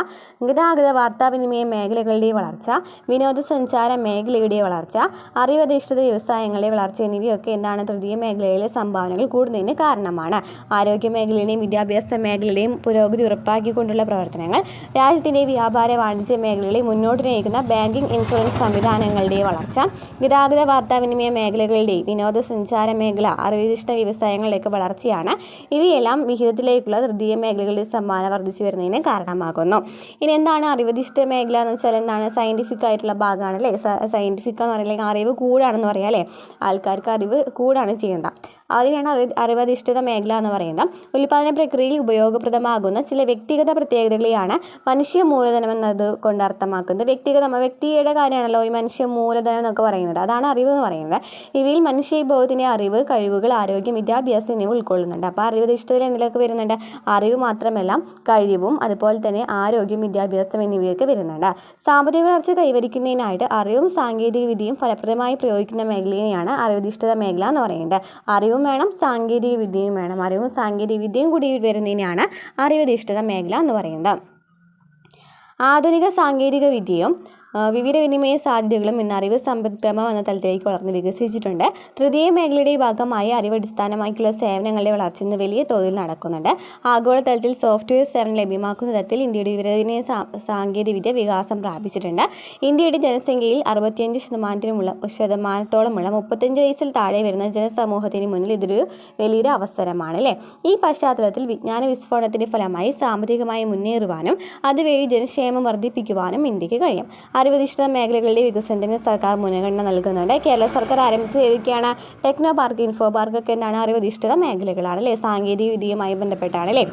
ഗതാഗത വാർത്താവിനിമയ മേഖലകളുടെ വളർച്ച, വിനോദസഞ്ചാര മേഖലയുടെ വളർച്ച, അറിവധിഷ്ഠിത വ്യവസായങ്ങളുടെ വളർച്ച എന്നിവയൊക്കെ എന്താണ്? തൃതീയ മേഖലയിലെ സംഭാവനകൾ കൂടുന്നതിന് കാരണമാണ്. ആരോഗ്യ മേഖലയുടെയും വിദ്യാഭ്യാസ മേഖലയുടെയും പുരോഗതി ഉറപ്പാക്കിക്കൊണ്ടുള്ള പ്രവർത്തനങ്ങൾ, രാജ്യത്തിൻ്റെ വ്യാപാര വാണിജ്യ മേഖലകളെ മുന്നോട്ട് നയിക്കുന്ന ബാങ്കിംഗ്, ഇൻഷുറൻസ് സംവിധാനങ്ങളുടെ വളർച്ച, ഗതാഗത വാർത്താവിനിമയ മേഖലകളുടെ വിനോദസഞ്ചാര മേഖല, അറിവധിഷ്ഠിത വ്യവസായങ്ങളുടെയൊക്കെ വളർച്ചയാണ്. ഇവയെല്ലാം വിഹിതത്തിലേക്കുള്ള തൃതീയ മേഖലകളുടെ സംഭാവന വർദ്ധിച്ചു വരുന്നതിന് കാരണമാകുന്നു. ഇനി എന്താണ് അറിവധിഷ്ഠിത മേഖല എന്ന് വെച്ചാൽ? എന്താണ്? സയൻറ്റിഫിക് ആയിട്ടുള്ള ഭാഗമാണ് അല്ലേ. സയൻറ്റിഫിക് എന്ന് പറയുന്നത് അറിവ് കൂടാണെന്ന് പറയാം അല്ലേ, ആൾക്കാർക്ക് അറിവ് കൂടാണ് ചെയ്യുന്നത്. അതിനാണ് അറിവധിഷ്ഠിത മേഖല എന്ന് പറയുന്നത്. ഉൽപ്പാദന പ്രക്രിയയിൽ ഉപയോഗപ്രദമാകുന്ന ചില വ്യക്തിഗത പ്രത്യേകതകളെയാണ് മനുഷ്യ മൂലധനം എന്നത് കൊണ്ട് അർത്ഥമാക്കുന്നത്. വ്യക്തിയുടെ കാര്യമാണല്ലോ ഈ മനുഷ്യ മൂലധനം എന്നൊക്കെ പറയുന്നത്, അതാണ് അറിവ് എന്ന് പറയുന്നത്. ഇവയിൽ മനുഷ്യവിഭവത്തിൻ്റെ അറിവ്, കഴിവുകൾ, ആരോഗ്യം, വിദ്യാഭ്യാസം എന്നിവ ഉൾക്കൊള്ളുന്നുണ്ട്. അപ്പോൾ അറിവധിഷ്ഠിതയിൽ എന്തിലൊക്കെ വരുന്നുണ്ട്? അറിവ് മാത്രമല്ല കഴിവും അതുപോലെ തന്നെ ആരോഗ്യം, വിദ്യാഭ്യാസം എന്നിവയൊക്കെ വരുന്നുണ്ട്. സാമ്പത്തിക വളർച്ച കൈവരിക്കുന്നതിനായിട്ട് അറിവും സാങ്കേതിക വിദ്യയും ഫലപ്രദമായി പ്രയോഗിക്കുന്ന മേഖലയെയാണ് അറിവധിഷ്ഠിത മേഖല എന്ന് പറയുന്നത്. അറിവും വേണം, സാങ്കേതിക വിദ്യയും വേണം. അറിവും സാങ്കേതിക വിദ്യയും കൂടി വരുന്നതിനാണ് അറിവധിഷ്ഠിത മേഖല എന്ന് പറയുന്നത്. ആധുനിക സാങ്കേതിക വിദ്യയും വിവരവിനിമയ സാധ്യതകളും ഇന്ന് അറിവ് സമ്പദ്ക്രമം എന്ന തലത്തിലേക്ക് വളർന്ന് വികസിച്ചിട്ടുണ്ട്. തൃതീയ മേഖലയുടെ ഭാഗമായി അറിവടിസ്ഥാനമാക്കിയുള്ള സേവനങ്ങളുടെ വളർച്ച ഇന്ന് വലിയ തോതിൽ നടക്കുന്നുണ്ട്. ആഗോളതലത്തിൽ സോഫ്റ്റ്വെയർ സേവനം ലഭ്യമാക്കുന്ന തരത്തിൽ ഇന്ത്യയുടെ വിവരവിനിമയ സാങ്കേതികവിദ്യ വികാസം പ്രാപിച്ചിട്ടുണ്ട്. ഇന്ത്യയുടെ ജനസംഖ്യയിൽ 65%-ത്തോളമുള്ള 35 വയസ്സിൽ താഴെ വരുന്ന ജനസമൂഹത്തിന് മുന്നിൽ ഇതൊരു വലിയൊരു അവസരമാണ് അല്ലേ. ഈ പശ്ചാത്തലത്തിൽ വിജ്ഞാന വിസ്ഫോടനത്തിൻ്റെ ഫലമായി സാമ്പത്തികമായി മുന്നേറുവാനും അതുവഴി ജനക്ഷേമം വർദ്ധിപ്പിക്കുവാനും ഇന്ത്യക്ക് കഴിയും. അറിവധിഷ്ഠിത മേഖലകളുടെ വികസനത്തിന് സർക്കാർ മുൻഗണന നൽകുന്നുണ്ട്. കേരള സർക്കാർ ആരംഭിച്ച് ഏതൊക്കെയാണ്? ടെക്നോ പാർക്ക്, ഇൻഫോ പാർക്ക് ഒക്കെ എന്താണ്? അറിവധിഷ്ഠിത മേഖലകളാണ് അല്ലേ, സാങ്കേതിക വിദ്യയുമായി ബന്ധപ്പെട്ടാണ് അല്ലേ.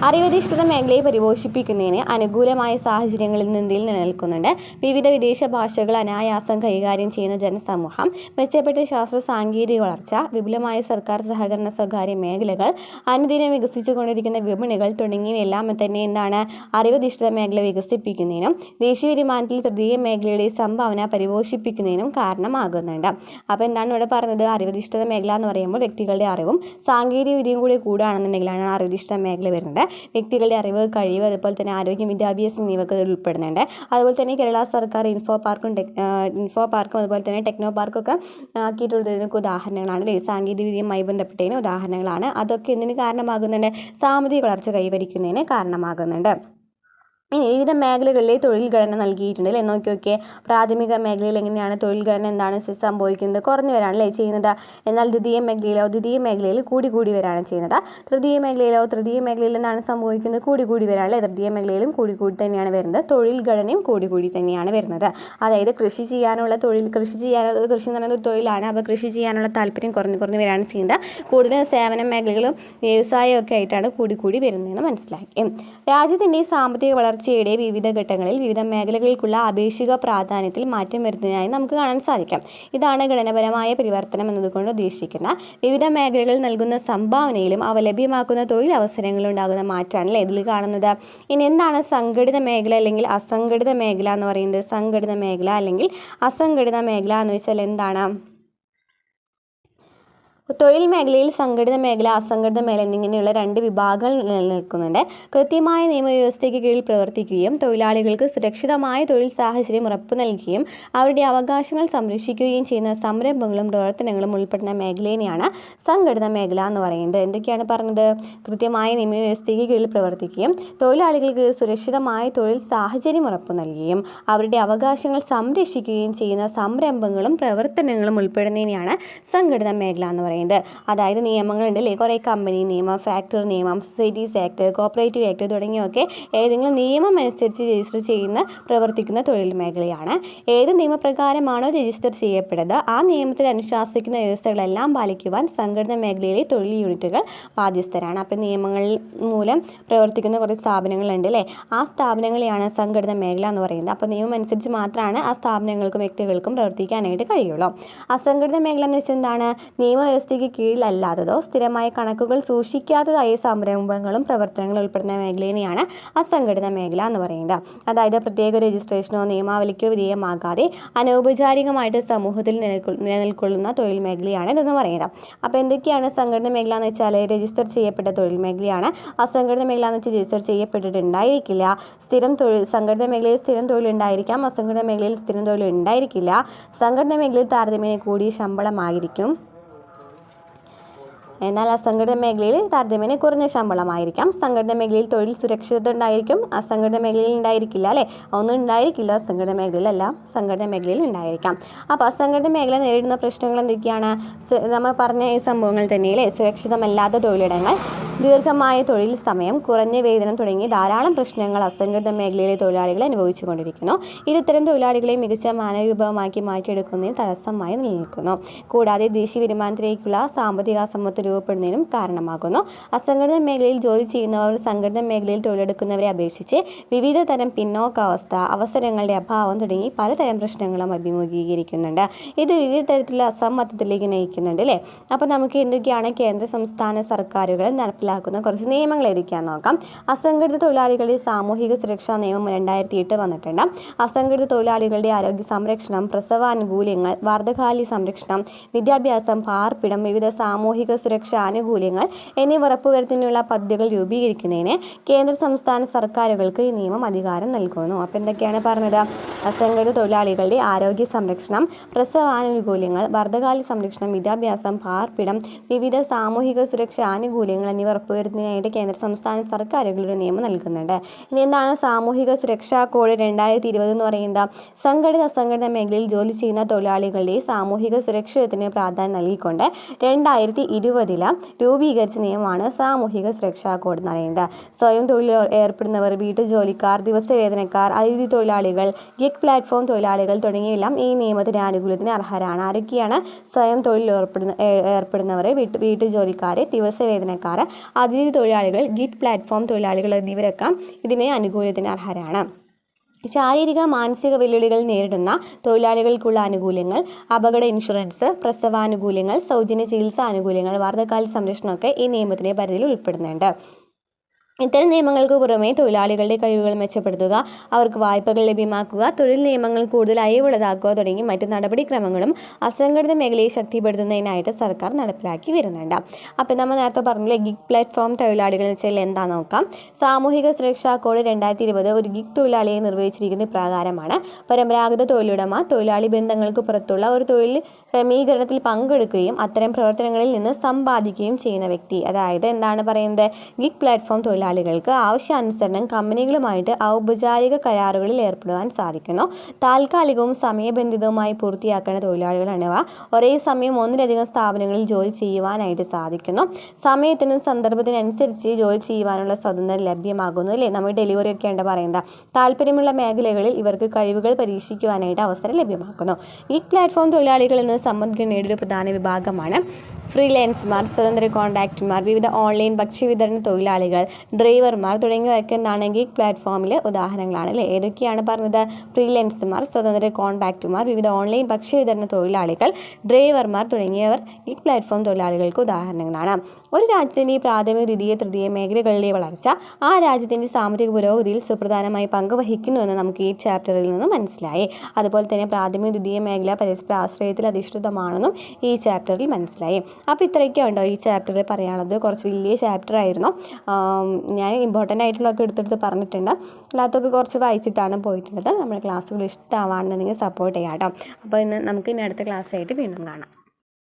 അറിവധിഷ്ഠിത മേഖലയെ പരിപോഷിപ്പിക്കുന്നതിന് അനുകൂലമായ സാഹചര്യങ്ങളിൽ ഇന്ത്യയിൽ നിലനിൽക്കുന്നുണ്ട്. വിവിധ വിദേശ ഭാഷകൾ അനായാസം കൈകാര്യം ചെയ്യുന്ന ജനസമൂഹം, മെച്ചപ്പെട്ട ശാസ്ത്ര സാങ്കേതിക വളർച്ച, വിപുലമായ സർക്കാർ സഹകരണ സ്വകാര്യ മേഖലകൾ, അനുദിനം വികസിച്ചുകൊണ്ടിരിക്കുന്ന വിപണികൾ തുടങ്ങിയവയെല്ലാം തന്നെ എന്താണ്? അറിവധിഷ്ഠിത മേഖല വികസിപ്പിക്കുന്നതിനും ദേശീയ വരുമാനത്തിൽ തൃതീയ മേഖലയുടെ സംഭാവന പരിപോഷിപ്പിക്കുന്നതിനും കാരണമാകുന്നുണ്ട്. അപ്പോൾ എന്താണ് ഇവിടെ പറഞ്ഞത്? അറിവധിഷ്ഠിത മേഖല എന്ന് പറയുമ്പോൾ വ്യക്തികളുടെ അറിവും സാങ്കേതിക വിദ്യയും കൂടി കൂടുകയാണെന്നുണ്ടെങ്കിലാണ് അറിവധിഷ്ഠിത മേഖല വരുന്നത്. വ്യക്തികളുടെ അറിവ്, കഴിവ്, അതുപോലെ തന്നെ ആരോഗ്യം, വിദ്യാഭ്യാസം എന്നിവയൊക്കെ ഇതിൽ ഉൾപ്പെടുന്നുണ്ട്. അതുപോലെ തന്നെ കേരള സർക്കാർ ഇൻഫോ പാർക്കും അതുപോലെ തന്നെ ടെക്നോ പാർക്കൊക്കെ ആക്കിയിട്ടുള്ളതിനൊക്കെ ഉദാഹരണങ്ങളാണ് അല്ലേ? സാങ്കേതിക വിദ്യയുമായി ബന്ധപ്പെട്ടതിന് ഉദാഹരണങ്ങളാണ്. അതൊക്കെ എന്തിന് കാരണമാകുന്നുണ്ട്? സാമ്പത്തിക വളർച്ച കൈവരിക്കുന്നതിന് കാരണമാകുന്നുണ്ട്. ഇനി വിവിധ മേഖലകളിലെ തൊഴിൽ ഘടന നൽകിയിട്ടുണ്ട് അല്ലേ? നോക്കി പ്രാഥമിക മേഖലയിൽ എങ്ങനെയാണ് തൊഴിൽ ഘടന എന്താണ് സംഭവിക്കുന്നത്? കുറഞ്ഞു വരാണല്ലേ ചെയ്യുന്നത്. എന്നാൽ ദ്വിതീയ മേഖലയിൽ കൂടി വരാണ് ചെയ്യുന്നത്. തൃതീയ മേഖലയിൽ എന്താണ് സംഭവിക്കുന്നത്? കൂടി വരാണല്ലേ? തൃതീയ മേഖലയിലും കൂടി തന്നെയാണ് വരുന്നത്. തൊഴിൽ ഘടനയും കൂടി തന്നെയാണ് വരുന്നത്. അതായത് കൃഷി എന്ന് പറയുന്നത് ഒരു തൊഴിലാണ്. അപ്പോൾ കൃഷി ചെയ്യാനുള്ള താല്പര്യം കുറഞ്ഞു വരാണ് ചെയ്യുന്നത്. കൂടുതൽ സേവന മേഖലകളും വ്യവസായമൊക്കെ ആയിട്ടാണ് കൂടി വരുന്നതെന്ന് മനസ്സിലാക്കി. രാജ്യത്തിൻ്റെ സാമ്പത്തിക വളർച്ചയുടെ വിവിധ ഘട്ടങ്ങളിൽ വിവിധ മേഖലകൾക്കുള്ള ആപേക്ഷിക പ്രാധാന്യത്തിൽ മാറ്റം വരുന്നതിനായി നമുക്ക് കാണാൻ സാധിക്കും. ഇതാണ് ഘടനാപരമായ പരിവർത്തനം എന്നതുകൊണ്ട് ഉദ്ദേശിക്കുന്നത്. വിവിധ മേഖലകൾ നൽകുന്ന സംഭാവനയിലും അവ ലഭ്യമാക്കുന്ന തൊഴിൽ അവസരങ്ങളിലും ഉണ്ടാകുന്ന മാറ്റമാണല്ലേ ഇതിൽ കാണുന്നത്. ഇനി എന്താണ് സംഘടിത മേഖല അല്ലെങ്കിൽ അസംഘടിത മേഖല എന്ന് പറയുന്നത്? സംഘടിത മേഖല അല്ലെങ്കിൽ അസംഘടിത മേഖല എന്ന് വെച്ചാൽ എന്താണ്? തൊഴിൽ മേഖലയിൽ സംഘടിത മേഖല, അസംഘടിത മേഖല എന്നിങ്ങനെയുള്ള രണ്ട് വിഭാഗങ്ങൾ നിലനിൽക്കുന്നുണ്ട്. കൃത്യമായ നിയമവ്യവസ്ഥയ്ക്ക് കീഴിൽ പ്രവർത്തിക്കുകയും തൊഴിലാളികൾക്ക് സുരക്ഷിതമായ തൊഴിൽ സാഹചര്യം ഉറപ്പു നൽകുകയും അവരുടെ അവകാശങ്ങൾ സംരക്ഷിക്കുകയും ചെയ്യുന്ന സംരംഭങ്ങളും പ്രവർത്തനങ്ങളും ഉൾപ്പെടുന്ന മേഖലയെയാണ് സംഘടിത മേഖല എന്ന് പറയുന്നത്. എന്തൊക്കെയാണ് പറഞ്ഞത്? കൃത്യമായ നിയമവ്യവസ്ഥയ്ക്ക് കീഴിൽ പ്രവർത്തിക്കുകയും തൊഴിലാളികൾക്ക് സുരക്ഷിതമായ തൊഴിൽ സാഹചര്യം ഉറപ്പു നൽകുകയും അവരുടെ അവകാശങ്ങൾ സംരക്ഷിക്കുകയും ചെയ്യുന്ന സംരംഭങ്ങളും പ്രവർത്തനങ്ങളും ഉൾപ്പെടുന്നതിനെയാണ് സംഘടിത മേഖല എന്ന് പറയുന്നത്. അതായത് നിയമങ്ങളുണ്ട് അല്ലേ? കുറേ കമ്പനി നിയമം, ഫാക്ടറി നിയമം, സൊസൈറ്റീസ് ആക്ട്, കോപ്പറേറ്റീവ് ആക്ട് തുടങ്ങിയൊക്കെ ഏതെങ്കിലും നിയമം അനുസരിച്ച് രജിസ്റ്റർ പ്രവർത്തിക്കുന്ന തൊഴിൽ മേഖലയാണ്. ഏത് നിയമപ്രകാരമാണോ രജിസ്റ്റർ ചെയ്യപ്പെടുന്നത് ആ നിയമത്തിൽ അനുശാസിക്കുന്ന വ്യവസ്ഥകളെല്ലാം പാലിക്കുവാൻ സംഘടിത മേഖലയിലെ തൊഴിൽ യൂണിറ്റുകൾ ബാധ്യസ്ഥരാണ്. അപ്പം നിയമങ്ങൾ മൂലം പ്രവർത്തിക്കുന്ന കുറേ സ്ഥാപനങ്ങളുണ്ട് അല്ലേ? ആ സ്ഥാപനങ്ങളെയാണ് സംഘടിത മേഖല എന്ന് പറയുന്നത്. അപ്പോൾ നിയമം അനുസരിച്ച് മാത്രമാണ് ആ സ്ഥാപനങ്ങൾക്കും വ്യക്തികൾക്കും പ്രവർത്തിക്കാനായിട്ട് കഴിയുള്ളൂ. അസംഘടിത മേഖല എന്ന് വെച്ചാൽ എന്താണ്? നിയമവ്യവസ്ഥയ്ക്ക് കീഴിലല്ലാത്തതോ സ്ഥിരമായ കണക്കുകൾ സൂക്ഷിക്കാത്തതായ സംരംഭങ്ങളും പ്രവർത്തനങ്ങളും ഉൾപ്പെടുന്ന മേഖലയെയാണ് അസംഘടിത മേഖല എന്ന് പറയുന്നത്. അതായത് പ്രത്യേക രജിസ്ട്രേഷനോ നിയമാവലിക്കോ വിധേയമാകാതെ അനൗപചാരികമായിട്ട് സമൂഹത്തിൽ നിലനിൽക്കൊള്ളുന്ന തൊഴിൽ മേഖലയാണ് ഇതെന്ന് പറയുന്നത്. അപ്പോൾ എന്തൊക്കെയാണ് സംഘടിത മേഖല എന്ന് വെച്ചാൽ? രജിസ്റ്റർ ചെയ്യപ്പെട്ട തൊഴിൽ മേഖലയാണ്. അസംഘടിത മേഖല എന്ന് വെച്ചാൽ രജിസ്റ്റർ ചെയ്യപ്പെട്ടിട്ടുണ്ടായിരിക്കില്ല. സംഘടിത മേഖലയിൽ സ്ഥിരം തൊഴിൽ ഉണ്ടായിരിക്കാം, അസംഘടിത മേഖലയിൽ സ്ഥിരം തൊഴിൽ ഉണ്ടായിരിക്കില്ല. സംഘടിത മേഖലയിൽ താരതമ്യേന കൂടിയ ശമ്പളമായിരിക്കും, എന്നാൽ അസംഘടിത മേഖലയിൽ താരതമ്യേന കുറഞ്ഞ ശമ്പളമായിരിക്കാം. സംഘടിത മേഖലയിൽ തൊഴിൽ സുരക്ഷിതത്വം ഉണ്ടായിരിക്കും, അസംഘടിത മേഖലയിൽ ഉണ്ടായിരിക്കില്ല അല്ലേ? ഒന്നും ഉണ്ടായിരിക്കില്ല സംഘടിത മേഖലയിലല്ല, സംഘടിത മേഖലയിൽ ഉണ്ടായിരിക്കാം. അപ്പോൾ അസംഘടിത മേഖല നേരിടുന്ന പ്രശ്നങ്ങൾ എന്തൊക്കെയാണ്? നമ്മൾ പറഞ്ഞ ഈ സംഭവങ്ങൾ തന്നെയല്ലേ? സുരക്ഷിതമല്ലാത്ത തൊഴിലിടങ്ങൾ, ദീർഘമായ തൊഴിൽ സമയം, കുറഞ്ഞ വേതനം തുടങ്ങിയ ധാരാളം പ്രശ്നങ്ങൾ അസംഘടിത മേഖലയിലെ തൊഴിലാളികൾ അനുഭവിച്ചു കൊണ്ടിരിക്കുന്നു. ഇത് ഇത്തരം തൊഴിലാളികളെ മികച്ച മാനവ വിഭവമാക്കി മാറ്റിയെടുക്കുന്നതിന് തടസ്സമായി നിലനിൽക്കുന്നു. കൂടാതെ ദേശീയ വരുമാനത്തിലേക്കുള്ള സാമ്പത്തിക അസമത്വം രൂപപ്പെടുന്നതിനും കാരണമാകുന്നു. അസംഘടിത മേഖലയിൽ ജോലി ചെയ്യുന്നവർ സംഘടിത മേഖലയിൽ തൊഴിലെടുക്കുന്നവരെ അപേക്ഷിച്ച് വിവിധ തരം പിന്നോക്കാവസ്ഥ, അവസരങ്ങളുടെ അഭാവം തുടങ്ങി പലതരം പ്രശ്നങ്ങളും അഭിമുഖീകരിക്കുന്നുണ്ട്. ഇത് വിവിധ തരത്തിലുള്ള അസമത്വത്തിലേക്ക് നയിക്കുന്നുണ്ട് അല്ലേ? അപ്പോൾ നമുക്ക് എന്തൊക്കെയാണ് കേന്ദ്ര സംസ്ഥാന സർക്കാരുകൾ നടപ്പിലാക്കുന്ന കുറച്ച് നിയമങ്ങൾ ഏതൊക്കെയാണെന്ന് നോക്കാം. അസംഘടിത തൊഴിലാളികളുടെ സാമൂഹിക സുരക്ഷാ നിയമം 2008 വന്നിട്ടുണ്ട്. അസംഘടിത തൊഴിലാളികളുടെ ആരോഗ്യ സംരക്ഷണം, പ്രസവാനുകൂല്യങ്ങൾ, വാർദ്ധകാല സംരക്ഷണം, വിദ്യാഭ്യാസം, പാർപ്പിടം, വിവിധ സാമൂഹിക സുരക്ഷാ ആനുകൂല്യങ്ങൾ എന്നിവ ഉറപ്പുവരുത്തുന്നതിനുള്ള പദ്ധതികൾ രൂപീകരിക്കുന്നതിന് കേന്ദ്ര സംസ്ഥാന സർക്കാരുകൾക്ക് ഈ നിയമം അധികാരം നൽകുന്നു. അപ്പോൾ എന്തൊക്കെയാണ് പറഞ്ഞത്? അസംഘടിത തൊഴിലാളികളുടെ ആരോഗ്യ സംരക്ഷണം, പ്രസവാനുകൂല്യങ്ങൾ, വാർദ്ധകാല സംരക്ഷണം, വിദ്യാഭ്യാസം, പാർപ്പിടം, വിവിധ സാമൂഹിക സുരക്ഷാ ആനുകൂല്യങ്ങൾ എന്നിവ ഉറപ്പുവരുത്തുന്നതിനായിട്ട് കേന്ദ്ര സംസ്ഥാന സർക്കാരുകൾ ഒരു നിയമം നൽകുന്നുണ്ട്. ഇനി എന്താണ് സാമൂഹിക സുരക്ഷാ കോഡ് 2020 എന്ന് പറയുന്നത്? സംഘടിത അസംഘടിത മേഖലയിൽ ജോലി ചെയ്യുന്ന തൊഴിലാളികളുടെ സാമൂഹിക സുരക്ഷിതത്വത്തിന് പ്രാധാന്യം നൽകിക്കൊണ്ട് 2020 രൂപീകരിച്ച നിയമമാണ് സാമൂഹിക സുരക്ഷാ കോഡ് എന്ന് പറയുന്നത്. സ്വയം തൊഴിൽ ഏർപ്പെടുന്നവർ, വീട്ടുജോലിക്കാർ, ദിവസവേതനക്കാർ, അതിഥി തൊഴിലാളികൾ, ഗിഗ് പ്ലാറ്റ്ഫോം തൊഴിലാളികൾ തുടങ്ങിയെല്ലാം ഈ നിയമത്തിന്റെ ആനുകൂല്യത്തിന് അർഹരാണ്. ആരൊക്കെയാണ്? സ്വയം തൊഴിൽ ഏർപ്പെടുന്നവർ, വീട്ടുജോലിക്കാർ, ദിവസവേതനക്കാർ, അതിഥി തൊഴിലാളികൾ, ഗിഗ് പ്ലാറ്റ്ഫോം തൊഴിലാളികൾ എന്നിവരൊക്കെ ഇതിനെ ആനുകൂല്യത്തിന് അർഹരാണ്. ശാരീരിക മാനസിക വെല്ലുവിളികൾ നേരിടുന്ന തൊഴിലാളികൾക്കുള്ള ആനുകൂല്യങ്ങൾ, അപകട ഇൻഷുറൻസ്, പ്രസവാനുകൂല്യങ്ങൾ, സൗജന്യ ചികിത്സാ ആനുകൂല്യങ്ങൾ, വാർദ്ധകാല സംരക്ഷണമൊക്കെ ഈ നിയമത്തിൻ്റെ പരിധിയിൽ ഉൾപ്പെടുന്നുണ്ട്. ഇത്തരം നിയമങ്ങൾക്ക് പുറമെ തൊഴിലാളികളുടെ കഴിവുകൾ മെച്ചപ്പെടുത്തുക, അവർക്ക് വായ്പകൾ ലഭ്യമാക്കുക, തൊഴിൽ നിയമങ്ങൾ കൂടുതൽ അയവുള്ളതാക്കുക തുടങ്ങി മറ്റ് നടപടിക്രമങ്ങളും അസംഘടിത മേഖലയെ ശക്തിപ്പെടുത്തുന്നതിനായിട്ട് സർക്കാർ നടപ്പിലാക്കി വരുന്നുണ്ട്. അപ്പോൾ നമ്മൾ നേരത്തെ പറഞ്ഞില്ലേ ഗിഗ് പ്ലാറ്റ്ഫോം തൊഴിലാളികൾ എന്ന് വെച്ചാൽ എന്താണെന്ന് നോക്കാം. സാമൂഹിക സുരക്ഷാ കോഡ് 2020 ഒരു ഗിഗ് തൊഴിലാളിയെ നിർവചിച്ചിരിക്കുന്ന ഇപ്രകാരമാണ്: പരമ്പരാഗത തൊഴിലുടമ തൊഴിലാളി ബന്ധങ്ങൾക്ക് പുറത്തുള്ള ഒരു തൊഴിൽ ക്രമീകരണത്തിൽ പങ്കെടുക്കുകയും അത്തരം പ്രവർത്തനങ്ങളിൽ നിന്ന് സമ്പാദിക്കുകയും ചെയ്യുന്ന വ്യക്തി. അതായത് എന്താണ് പറയുന്നത്, ഗിഗ് പ്ലാറ്റ്ഫോം തൊഴിലാളികൾക്ക് ആവശ്യാനുസരണം കമ്പനികളുമായിട്ട് ഔപചാരിക കരാറുകളിൽ ഏർപ്പെടുവാൻ സാധിക്കുന്നു. താൽക്കാലികവും സമയബന്ധിതവുമായി പൂർത്തിയാക്കേണ്ട തൊഴിലാളികളാണിവ. ഒരേ സമയം ഒന്നിലധികം സ്ഥാപനങ്ങളിൽ ജോലി ചെയ്യുവാനായിട്ട് സാധിക്കുന്നു. സമയത്തിനും സന്ദർഭത്തിനനുസരിച്ച് ജോലി ചെയ്യുവാനുള്ള സ്വാതന്ത്ര്യം ലഭ്യമാകുന്നു. അല്ലേ, നമ്മൾ ഡെലിവറി ഒക്കെ ഉണ്ട് പറയുന്നത്. താല്പര്യമുള്ള മേഖലകളിൽ ഇവർക്ക് കഴിവുകൾ പരീക്ഷിക്കുവാനായിട്ട് അവസരം ലഭ്യമാക്കുന്നു. ഈ പ്ലാറ്റ്ഫോം തൊഴിലാളികൾ എന്നത് സമ്പദ്ഘടനയുടെ ഒരു പ്രധാന വിഭാഗമാണ്. ഫ്രീലാൻസർമാർ, സ്വതന്ത്ര കോൺട്രാക്ടർമാർ, വിവിധ ഓൺലൈൻ ഭക്ഷ്യവിതരണ തൊഴിലാളികൾ, ഡ്രൈവർമാർ തുടങ്ങിയവയൊക്കെ എന്താണ് ഗിഗ് പ്ലാറ്റ്ഫോമിലെ ഉദാഹരണങ്ങളാണ്. അല്ലേ, ഏതൊക്കെയാണ് പറഞ്ഞത്? ഫ്രീലാൻസർമാർ, സ്വതന്ത്ര കോൺട്രാക്ടർമാർ, വിവിധ ഓൺലൈൻ ഭക്ഷ്യവിതരണ തൊഴിലാളികൾ, ഡ്രൈവർമാർ തുടങ്ങിയവർ ഗിഗ് പ്ലാറ്റ്ഫോം തൊഴിലാളികൾക്ക് ഉദാഹരണങ്ങളാണ്. ഒരു രാജ്യത്തിൻ്റെ പ്രാഥമിക, ദ്വിതീയ, തൃതീയ മേഖലകളിലെ വളർച്ച ആ രാജ്യത്തിൻ്റെ സാമ്പത്തിക പുരോഗതിയിൽ സുപ്രധാനമായി പങ്കുവഹിക്കുന്നുവെന്ന് നമുക്ക് ഈ ചാപ്റ്ററിൽ നിന്ന് മനസ്സിലായി. അതുപോലെ തന്നെ പ്രാഥമിക, ദ്വിതീയ മേഖല പരസ്പര ആശ്രയത്തിൽ അധിഷ്ഠിതമാണെന്നും ഈ ചാപ്റ്ററിൽ മനസ്സിലായി. അപ്പോൾ ഇത്രയൊക്കെ ഉണ്ടോ ഈ ചാപ്റ്ററിൽ പറയാനുള്ളത്. കുറച്ച് വലിയ ചാപ്റ്റർ ആയിരുന്നു. ഞാൻ ഇമ്പോർട്ടൻ്റ് ആയിട്ടുള്ളതൊക്കെ എടുത്തെടുത്ത് പറഞ്ഞിട്ടുണ്ട്. അല്ലാത്തൊക്കെ കുറച്ച് വായിച്ചിട്ടാണ് പോയിട്ടുള്ളത്. നമ്മുടെ ക്ലാസ്സുകൾ ഇഷ്ടമാണെന്നുണ്ടെങ്കിൽ സപ്പോർട്ട് ചെയ്യാം കേട്ടോ. അപ്പോൾ നമുക്ക് ഇനി അടുത്ത ക്ലാസ്സായിട്ട് വീണ്ടും കാണാം.